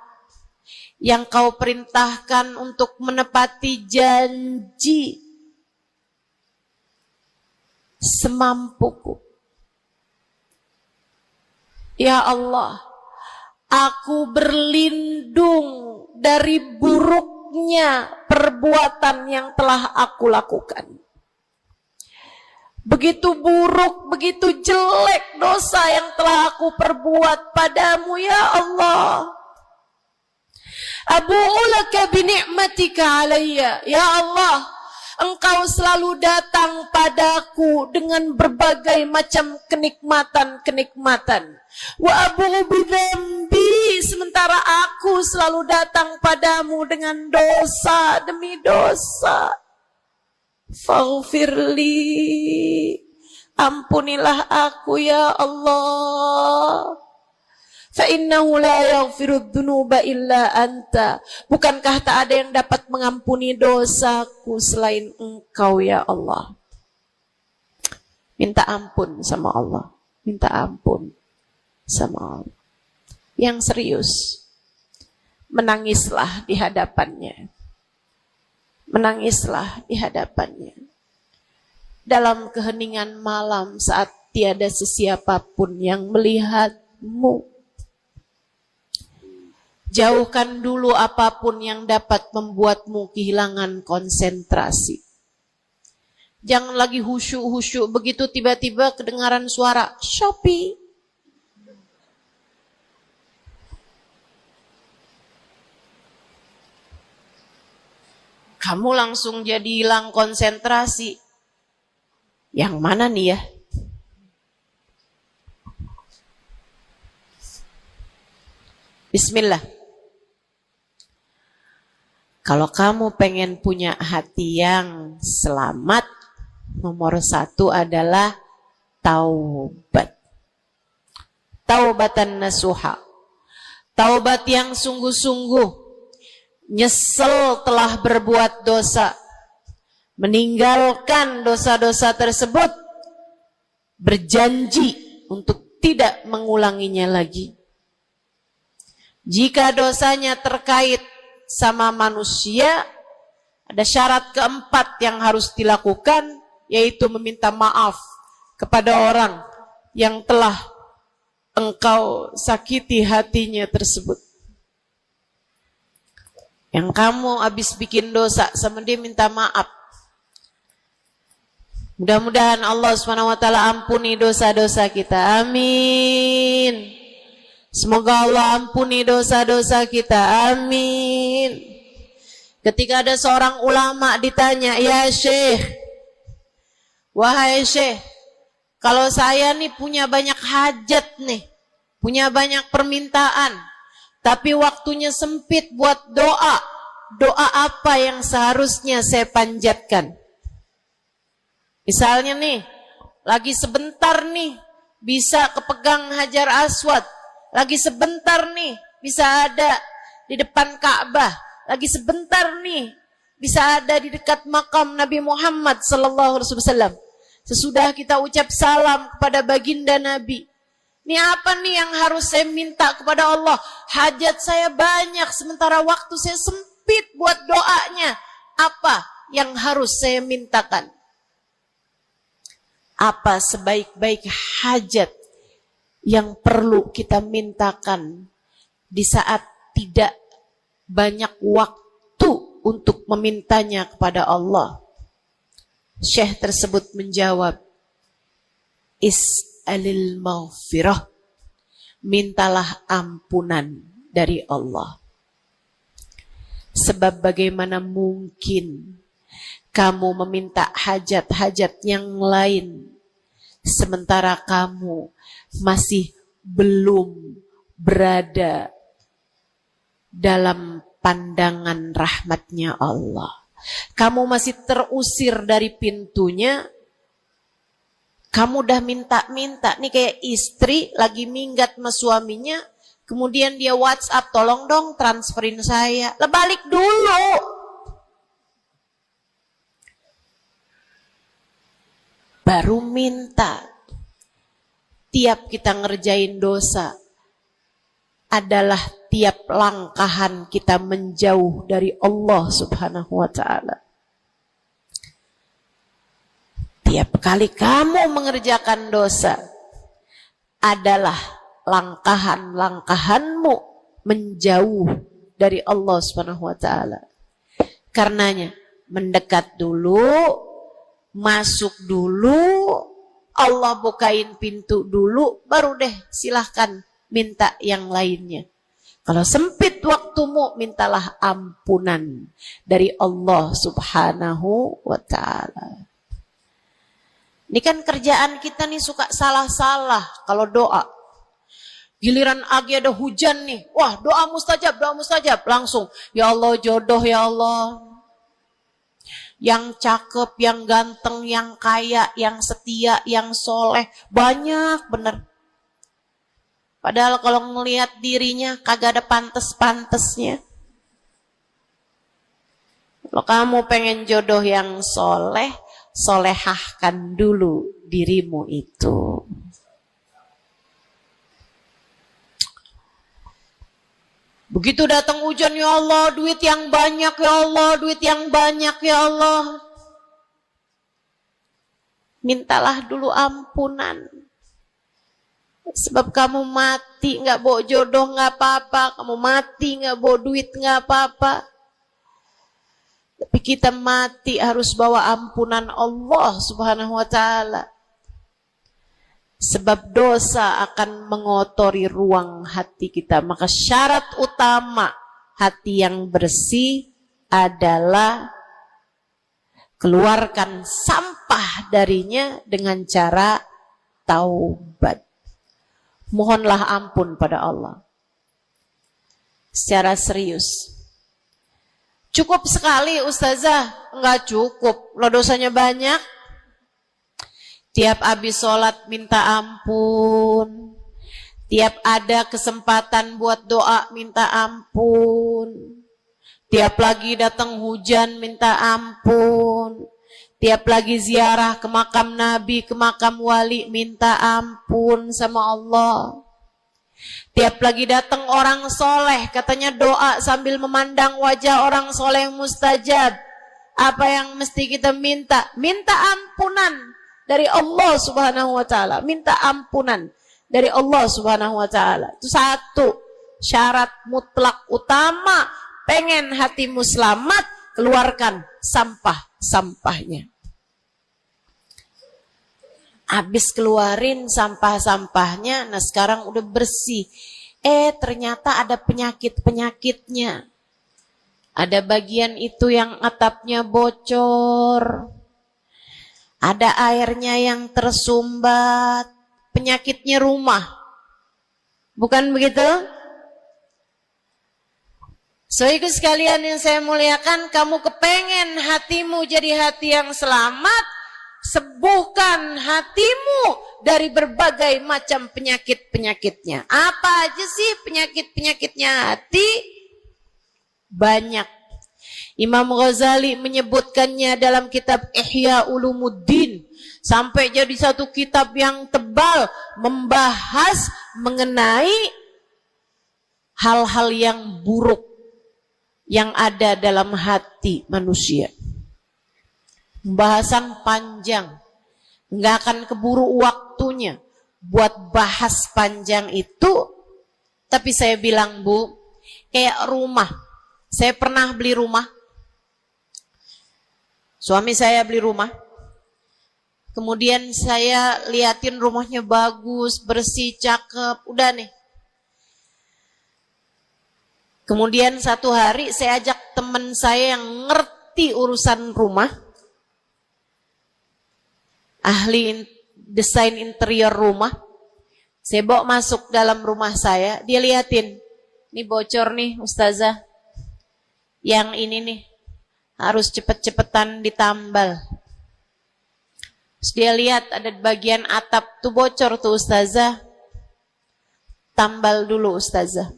yang Kau perintahkan untuk menepati janji semampuku. Ya Allah, aku berlindung dari buruknya perbuatan yang telah aku lakukan. Begitu buruk, begitu jelek dosa yang telah aku perbuat padamu, ya Allah. Abu'u laka bi ni'matika 'alayya. Ya Allah, Engkau selalu datang padaku dengan berbagai macam kenikmatan-kenikmatan. Wa abu'u bi dzambi, sementara aku selalu datang padamu dengan dosa demi dosa. Faghfirli, ampunilah aku ya Allah. Fa innahu la yaghfiru dzunuba illa anta. Bukankah tak ada yang dapat mengampuni dosaku selain Engkau ya Allah. Minta ampun sama Allah. Minta ampun sama Allah. Yang serius, menangislah di hadapannya. Menangislah di hadapannya. Dalam keheningan malam saat tiada sesiapapun yang melihatmu. Jauhkan dulu apapun yang dapat membuatmu kehilangan konsentrasi. Jangan lagi khusyuk-khusyuk begitu tiba-tiba kedengaran suara Shopee. Kamu langsung jadi hilang konsentrasi. Yang mana nih ya? Bismillah. Kalau kamu pengen punya hati yang selamat, nomor 1 adalah taubat. Taubatan nasuha. Taubat yang sungguh-sungguh. Nyesel telah berbuat dosa, meninggalkan dosa-dosa tersebut, berjanji untuk tidak mengulanginya lagi. Jika dosanya terkait sama manusia, ada syarat keempat yang harus dilakukan, yaitu meminta maaf kepada orang yang telah engkau sakiti hatinya tersebut. Yang kamu habis bikin dosa sama dia minta maaf. Mudah-mudahan Allah SWT ampuni dosa-dosa kita. Amin. Semoga Allah ampuni dosa-dosa kita. Amin. Ketika ada seorang ulama ditanya, ya Syekh, wahai Syekh, kalau saya nih punya banyak hajat nih, punya banyak permintaan, tapi waktunya sempit buat doa. Doa apa yang seharusnya saya panjatkan? Misalnya nih, lagi sebentar nih bisa kepegang Hajar Aswad. Lagi sebentar nih bisa ada di depan Ka'bah. Lagi sebentar nih bisa ada di dekat makam Nabi Muhammad sallallahu alaihi wasallam. Sesudah kita ucap salam kepada baginda Nabi, Ini apa nih yang harus saya minta kepada Allah? Hajat saya banyak, sementara waktu saya sempit buat doanya. Apa yang harus saya mintakan? Apa sebaik-baik hajat yang perlu kita mintakan di saat tidak banyak waktu untuk memintanya kepada Allah? Syekh tersebut menjawab, Is'alil maghfirah, mintalah ampunan dari Allah. Sebab bagaimana mungkin kamu meminta hajat-hajat yang lain sementara kamu masih belum berada dalam pandangan rahmatnya Allah. Kamu masih terusir dari pintunya. Kamu udah minta-minta. Nih kayak istri lagi minggat sama suaminya. Kemudian dia WhatsApp, tolong dong transferin saya. Lah balik dulu. Baru minta. Tiap kita ngerjain dosa adalah tiap langkahan kita menjauh dari Allah Subhanahu wa ta'ala. Tiap kali kamu mengerjakan dosa adalah langkahan-langkahanmu menjauh dari Allah Subhanahu wa ta'ala. Karenanya mendekat dulu, masuk dulu, Allah bukain pintu dulu, baru deh silahkan minta yang lainnya. Kalau sempit waktumu, mintalah ampunan dari Allah Subhanahu wa ta'ala. Ini kan kerjaan kita nih suka salah-salah kalau doa. Giliran lagi ada hujan nih, wah doa mustajab, langsung. Ya Allah jodoh ya Allah. Yang cakep, yang ganteng, yang kaya, yang setia, yang soleh, banyak bener. Padahal kalau ngelihat dirinya kagak ada pantes-pantesnya. Kalau kamu pengen jodoh yang soleh, solehahkan dulu dirimu itu. Begitu datang hujan, ya Allah, duit yang banyak ya Allah, duit yang banyak ya Allah. Mintalah dulu ampunan. Sebab kamu mati gak bawa jodoh gak apa-apa, kamu mati gak bawa duit gak apa-apa. Tapi kita mati harus bawa ampunan Allah Subhanahu wa ta'ala. Sebab dosa akan mengotori ruang hati kita. Maka syarat utama hati yang bersih adalah keluarkan sampah darinya dengan cara taubat. Mohonlah ampun pada Allah. Secara serius. Cukup sekali Ustazah? Enggak cukup. Lo dosanya banyak. Tiap habis sholat minta ampun. Tiap ada kesempatan buat doa minta ampun. Tiap lagi datang hujan minta ampun. Tiap lagi ziarah ke makam Nabi, ke makam wali, minta ampun sama Allah. Tiap lagi datang orang soleh, katanya doa sambil memandang wajah orang soleh mustajab. Apa yang mesti kita minta? Minta ampunan dari Allah Subhanahu wa ta'ala. Minta ampunan dari Allah Subhanahu wa ta'ala. Itu satu syarat mutlak utama. Pengen hatimu selamat, keluarkan sampah-sampahnya. Habis keluarin sampah-sampahnya, nah sekarang udah bersih. Ternyata ada penyakit-penyakitnya. Ada bagian itu yang atapnya bocor. Ada airnya yang tersumbat. Penyakitnya rumah. Bukan begitu? Saudaraku sekalian yang saya muliakan, kamu kepengen hatimu jadi hati yang selamat, sembuhkan hatimu dari berbagai macam penyakit-penyakitnya. Apa aja sih penyakit-penyakitnya hati? Banyak. Imam Ghazali menyebutkannya dalam kitab Ihya Ulumuddin. Sampai jadi satu kitab yang tebal membahas mengenai hal-hal yang buruk yang ada dalam hati manusia. Pembahasan panjang. Nggak akan keburu waktunya buat bahas panjang itu. Tapi saya bilang, Bu, kayak rumah. Saya pernah beli rumah. Suami saya beli rumah. Kemudian saya liatin rumahnya bagus, bersih, cakep. Udah nih. Kemudian satu hari saya ajak teman saya yang ngerti urusan rumah. Ahli desain interior rumah. Saya bawa masuk dalam rumah saya, dia liatin, ini bocor nih Ustazah, yang ini nih harus cepet-cepetan ditambal. Terus dia lihat ada bagian atap tuh bocor tuh Ustazah, tambal dulu Ustazah.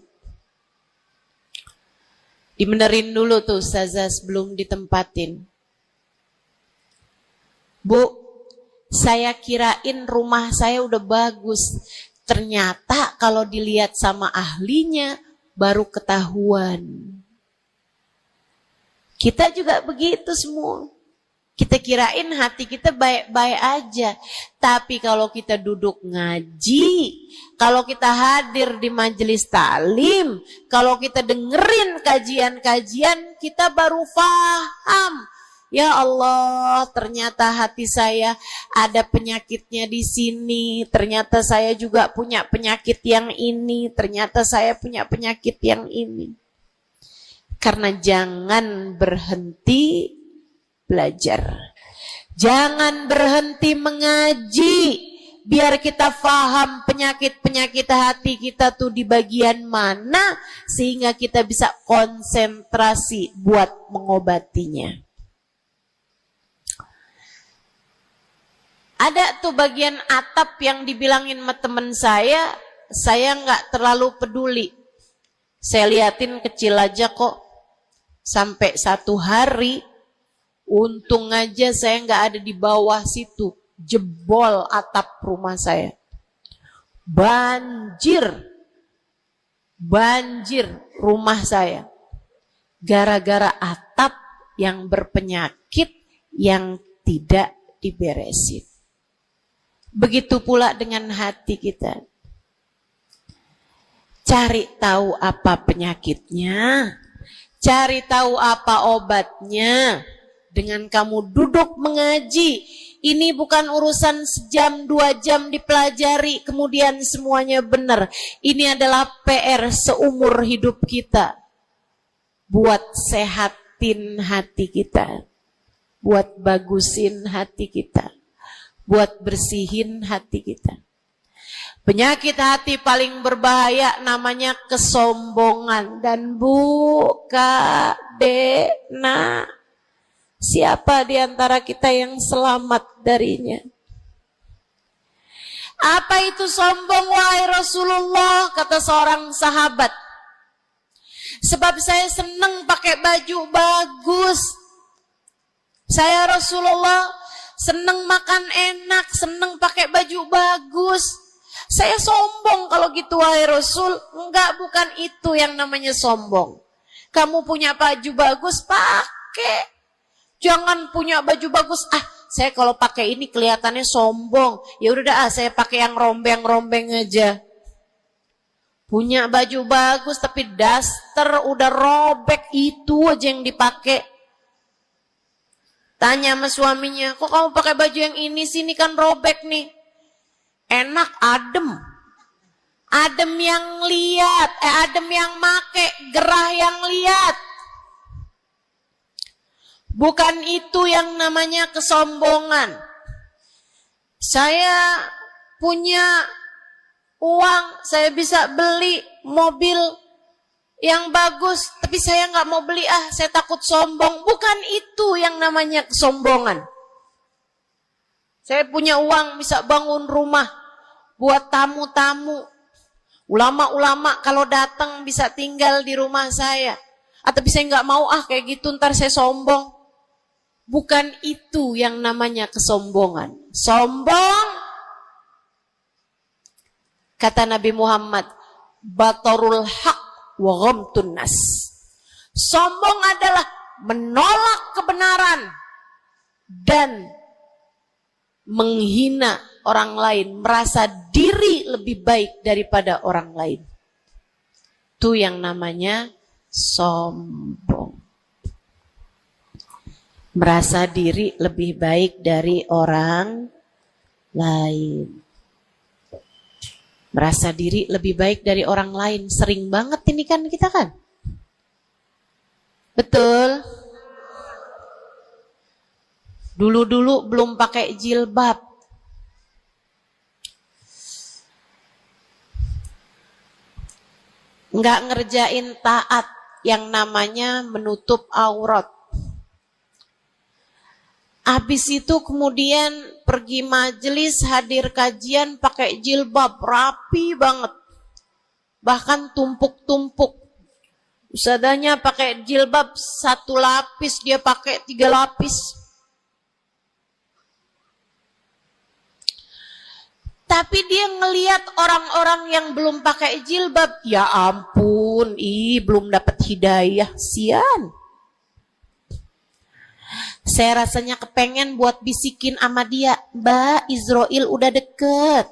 Dibenerin dulu tuh Ustazah sebelum ditempatin. Bu, saya kirain rumah saya udah bagus. Ternyata kalau dilihat sama ahlinya baru ketahuan. Kita juga begitu semua. Kita kirain hati kita baik-baik aja. Tapi kalau kita duduk ngaji, kalau kita hadir di majelis taklim, kalau kita dengerin kajian-kajian, kita baru paham. Ya Allah, ternyata hati saya ada penyakitnya di sini. Ternyata saya juga punya penyakit yang ini. Ternyata saya punya penyakit yang ini. Karena jangan berhenti belajar. Jangan berhenti mengaji. Biar kita paham penyakit-penyakit hati kita tuh di bagian mana. Sehingga kita bisa konsentrasi buat mengobatinya. Ada tuh bagian atap yang dibilangin sama temen saya nggak terlalu peduli. Saya liatin kecil aja kok. Sampai satu hari, untung aja saya nggak ada di bawah situ. Jebol atap rumah saya. Banjir rumah saya. Gara-gara atap yang berpenyakit yang tidak diberesin. Begitu pula dengan hati kita. Cari tahu apa penyakitnya. Cari tahu apa obatnya. Dengan kamu duduk mengaji. Ini bukan urusan sejam, 2 jam dipelajari. Kemudian semuanya benar. Ini adalah PR seumur hidup kita. Buat sehatin hati kita. Buat bagusin hati kita. Buat bersihin hati kita. Penyakit hati paling berbahaya namanya kesombongan. Dan Bu, Kak, Dek, Nak, siapa di antara kita yang selamat darinya? Apa itu sombong, wahai Rasulullah? Kata seorang sahabat. Sebab saya senang pakai baju bagus. Saya Rasulullah senang makan enak, senang pakai baju bagus. Saya sombong kalau gitu wahai Rasul. Enggak, bukan itu yang namanya sombong. Kamu punya baju bagus, pakai. Jangan punya baju bagus. Saya kalau pakai ini kelihatannya sombong. Ya udah saya pakai yang rombeng-rombeng aja. Punya baju bagus tapi daster udah robek, itu aja yang dipakai. Tanya sama suaminya, kok kamu pakai baju yang ini sih, ini kan robek nih. Enak, adem. Adem yang lihat, adem yang make, gerah yang lihat. Bukan itu yang namanya kesombongan. Saya punya uang, saya bisa beli mobil yang bagus, tapi saya nggak mau beli, saya takut sombong. Bukan itu yang namanya kesombongan. Saya punya uang, bisa bangun rumah buat tamu-tamu. Ulama-ulama kalau datang bisa tinggal di rumah saya. Ah, tapi saya nggak mau kayak gitu, ntar saya sombong. Bukan itu yang namanya kesombongan. Sombong, kata Nabi Muhammad, batarul haq wa ghamtun nas. Sombong adalah menolak kebenaran dan menghina orang lain, merasa diri lebih baik daripada orang lain. Itu yang namanya sombong. Merasa diri lebih baik dari orang lain. Merasa diri lebih baik dari orang lain. Sering banget ini kan kita kan. Betul. Dulu-dulu belum pakai jilbab. Nggak ngerjain taat yang namanya menutup aurat. Habis itu kemudian pergi majelis, hadir kajian pakai jilbab, rapi banget. Bahkan tumpuk-tumpuk. Ustadzanya pakai jilbab 1 lapis, dia pakai 3 lapis. Tapi dia ngelihat orang-orang yang belum pakai jilbab, ya ampun, belum dapat hidayah, sian. Saya rasanya kepengen buat bisikin sama dia, Mbak, Israel udah deket.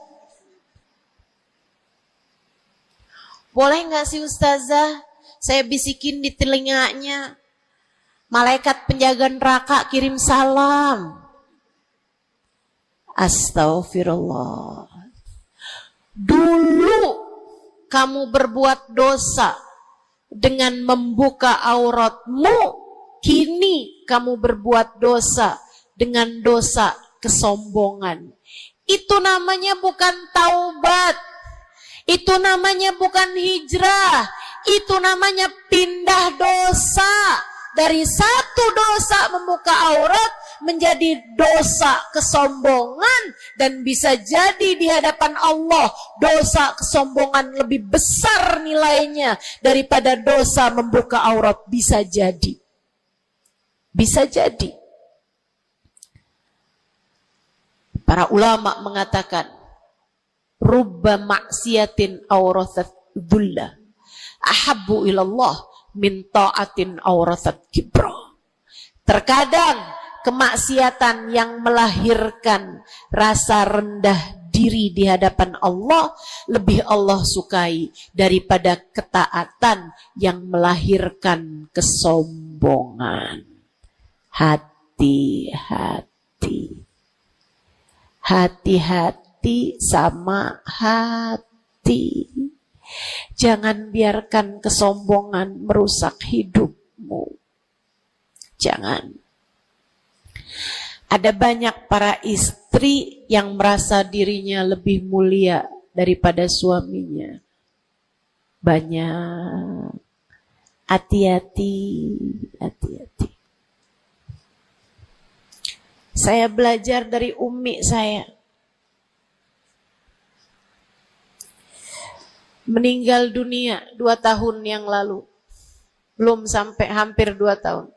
Boleh gak sih Ustazah, saya bisikin di telinganya, malaikat penjaga neraka kirim salam. Astaghfirullah. Dulu kamu berbuat dosa dengan membuka auratmu, kini kamu berbuat dosa dengan dosa kesombongan. Itu namanya bukan taubat. Itu namanya bukan hijrah. Itu namanya pindah dosa. Dari satu dosa membuka aurat menjadi dosa kesombongan. Dan bisa jadi di hadapan Allah dosa kesombongan lebih besar nilainya daripada dosa membuka aurat. Bisa jadi. Bisa jadi. Para ulama mengatakan, rubba maksiatin aurathat dhullah ahabbu ilallah min ta'atin aurathat kibra. Terkadang kemaksiatan yang melahirkan rasa rendah diri di hadapan Allah lebih Allah sukai daripada ketaatan yang melahirkan kesombongan. Hati-hati. Hati-hati sama hati. Jangan biarkan kesombongan merusak hidupmu. Jangan. Ada banyak para istri yang merasa dirinya lebih mulia daripada suaminya. Banyak. Hati-hati, hati-hati. Saya belajar dari umi saya. Meninggal dunia 2 tahun yang lalu. Belum sampai hampir 2 tahun.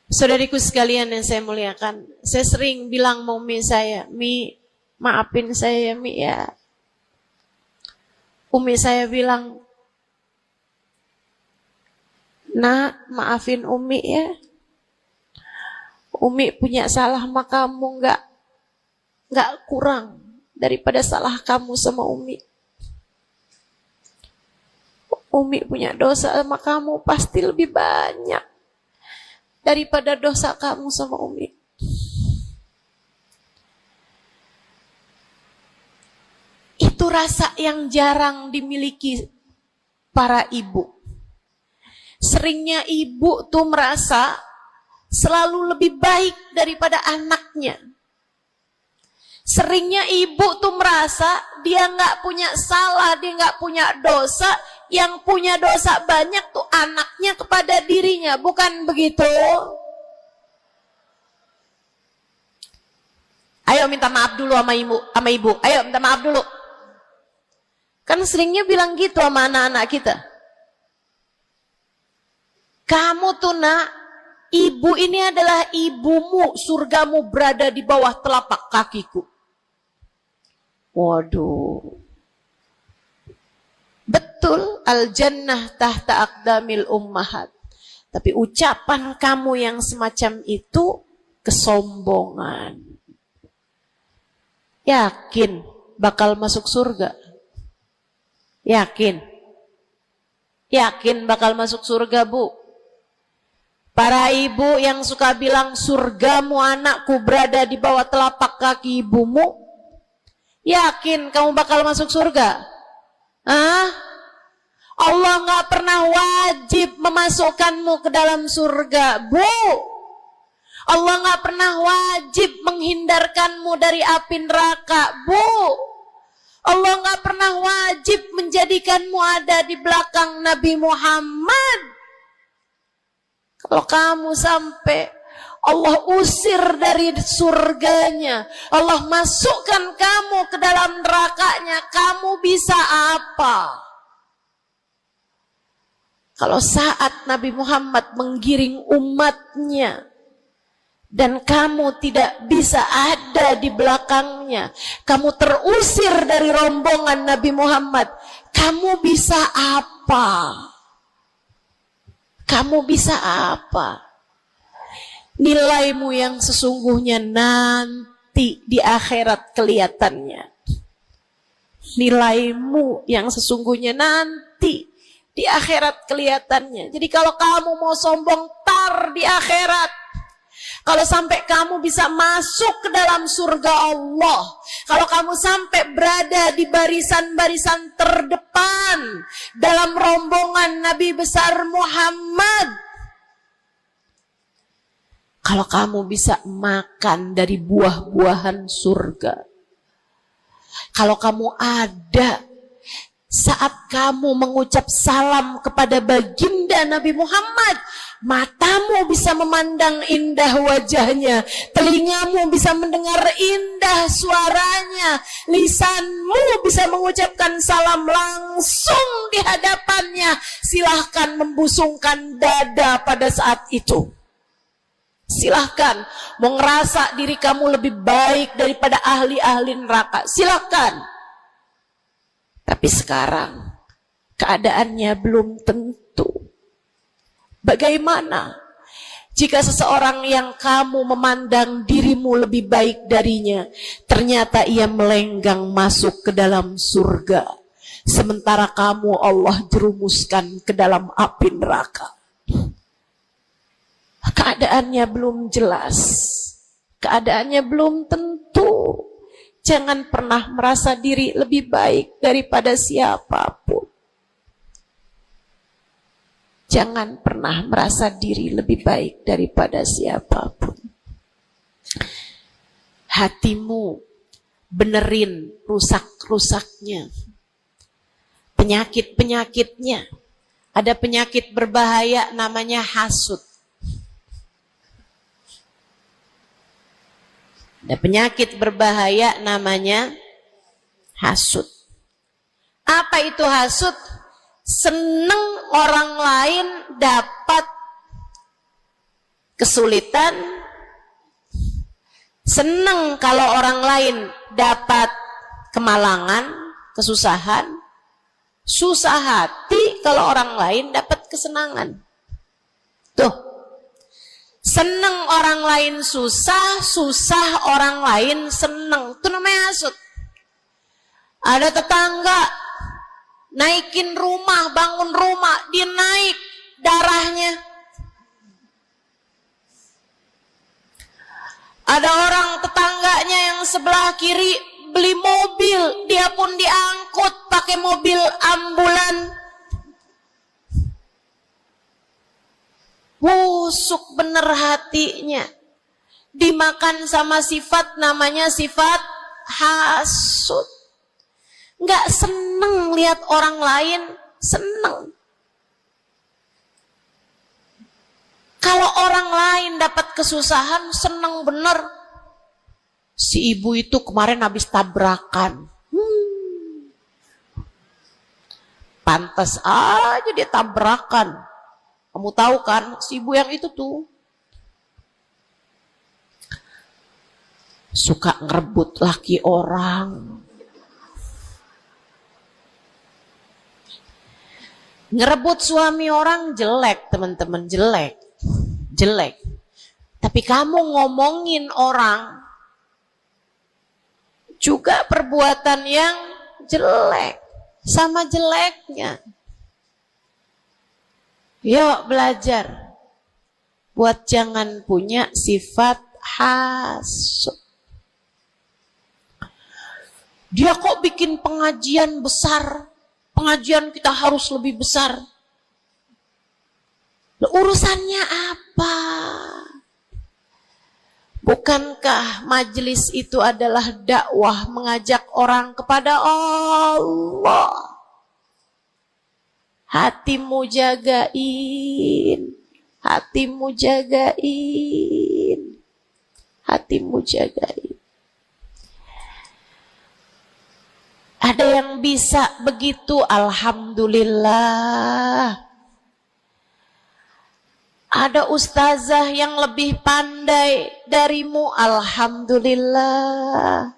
Saudariku sekalian yang saya muliakan, saya sering bilang sama umi saya, Mi, maafin saya ya Mi ya. Umi saya bilang, Nak, maafin Umi ya. Umi punya salah sama kamu nggak kurang daripada salah kamu sama Umi. Umi punya dosa sama kamu pasti lebih banyak daripada dosa kamu sama Umi. Itu rasa yang jarang dimiliki para ibu. Seringnya ibu tuh merasa selalu lebih baik daripada anaknya. Seringnya ibu tuh merasa dia nggak punya salah, dia nggak punya dosa. Yang punya dosa banyak tuh anaknya kepada dirinya, bukan begitu? Ayo minta maaf dulu sama ibu. Ayo minta maaf dulu. Kan seringnya bilang gitu sama anak-anak kita. Kamu tuh nak, ibu ini adalah ibumu, surgamu berada di bawah telapak kakiku. Waduh. Betul, al-jannah tahta aqdamil ummahat. Tapi ucapan kamu yang semacam itu kesombongan. Yakin bakal masuk surga? Yakin? Yakin bakal masuk surga, Bu? Para ibu yang suka bilang surgamu anakku berada di bawah telapak kaki ibumu, yakin kamu bakal masuk surga? Hah? Allah nggak pernah wajib memasukkanmu ke dalam surga, Bu. Allah nggak pernah wajib menghindarkanmu dari api neraka, Bu. Allah nggak pernah wajib menjadikanmu ada di belakang Nabi Muhammad. Kalau kamu sampai Allah usir dari surganya, Allah masukkan kamu ke dalam nerakanya, kamu bisa apa? Kalau saat Nabi Muhammad menggiring umatnya dan kamu tidak bisa ada di belakangnya, kamu terusir dari rombongan Nabi Muhammad, kamu bisa apa? Kamu bisa apa? Nilaimu yang sesungguhnya nanti di akhirat kelihatannya. Nilaimu yang sesungguhnya nanti di akhirat kelihatannya. Jadi kalau kamu mau sombong, tar di akhirat. Kalau sampai kamu bisa masuk ke dalam surga Allah, kalau kamu sampai berada di barisan-barisan terdepan dalam rombongan Nabi besar Muhammad, kalau kamu bisa makan dari buah-buahan surga, kalau kamu ada saat kamu mengucap salam kepada baginda Nabi Muhammad, matamu bisa memandang indah wajahnya, telingamu bisa mendengar indah suaranya, lisanmu bisa mengucapkan salam langsung di hadapannya. Silahkan membusungkan dada pada saat itu. Silahkan mau ngerasa diri kamu lebih baik daripada ahli-ahli neraka, silahkan. Tapi sekarang keadaannya belum tentu. Bagaimana jika seseorang yang kamu memandang dirimu lebih baik darinya, ternyata ia melenggang masuk ke dalam surga, sementara kamu Allah jerumuskan ke dalam api neraka? Keadaannya belum jelas, keadaannya belum tentu. Jangan pernah merasa diri lebih baik daripada siapapun. Jangan pernah merasa diri lebih baik daripada siapapun. Hatimu benerin rusak-rusaknya. Penyakit-penyakitnya. Ada penyakit berbahaya namanya hasud. Ada penyakit berbahaya namanya hasud. Apa itu hasud? Seneng orang lain dapat kesulitan, seneng kalau orang lain dapat kemalangan, kesusahan, susah hati kalau orang lain dapat kesenangan. Tuh. Seneng orang lain susah, susah orang lain seneng. Itu namanya hasud. Ada tetangga naikin rumah, bangun rumah, dia naik darahnya. Ada orang tetangganya yang sebelah kiri beli mobil, dia pun diangkut pakai mobil ambulan. Busuk bener hatinya, dimakan sama sifat namanya sifat hasud. Nggak seneng lihat orang lain seneng. Kalau orang lain dapat kesusahan seneng bener. Si ibu itu kemarin habis tabrakan, pantas aja dia tabrakan. Kamu tahu kan, si ibu yang itu tuh suka ngerebut laki orang. Ngerebut suami orang jelek, teman-teman, jelek. Jelek. Tapi kamu ngomongin orang juga perbuatan yang jelek, sama jeleknya. Yuk belajar buat jangan punya sifat hasud. Dia kok bikin pengajian besar, pengajian kita harus lebih besar. Urusannya apa? Bukankah majelis itu adalah dakwah mengajak orang kepada Allah? Hatimu jagain, hatimu jagain, hatimu jagain. Ada yang bisa begitu, alhamdulillah. Ada ustazah yang lebih pandai darimu, alhamdulillah.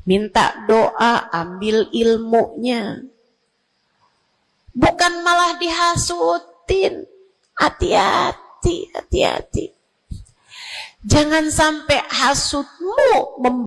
Minta doa, ambil ilmunya. Bukan malah dihasutin. Hati-hati, hati-hati. Jangan sampai hasutmu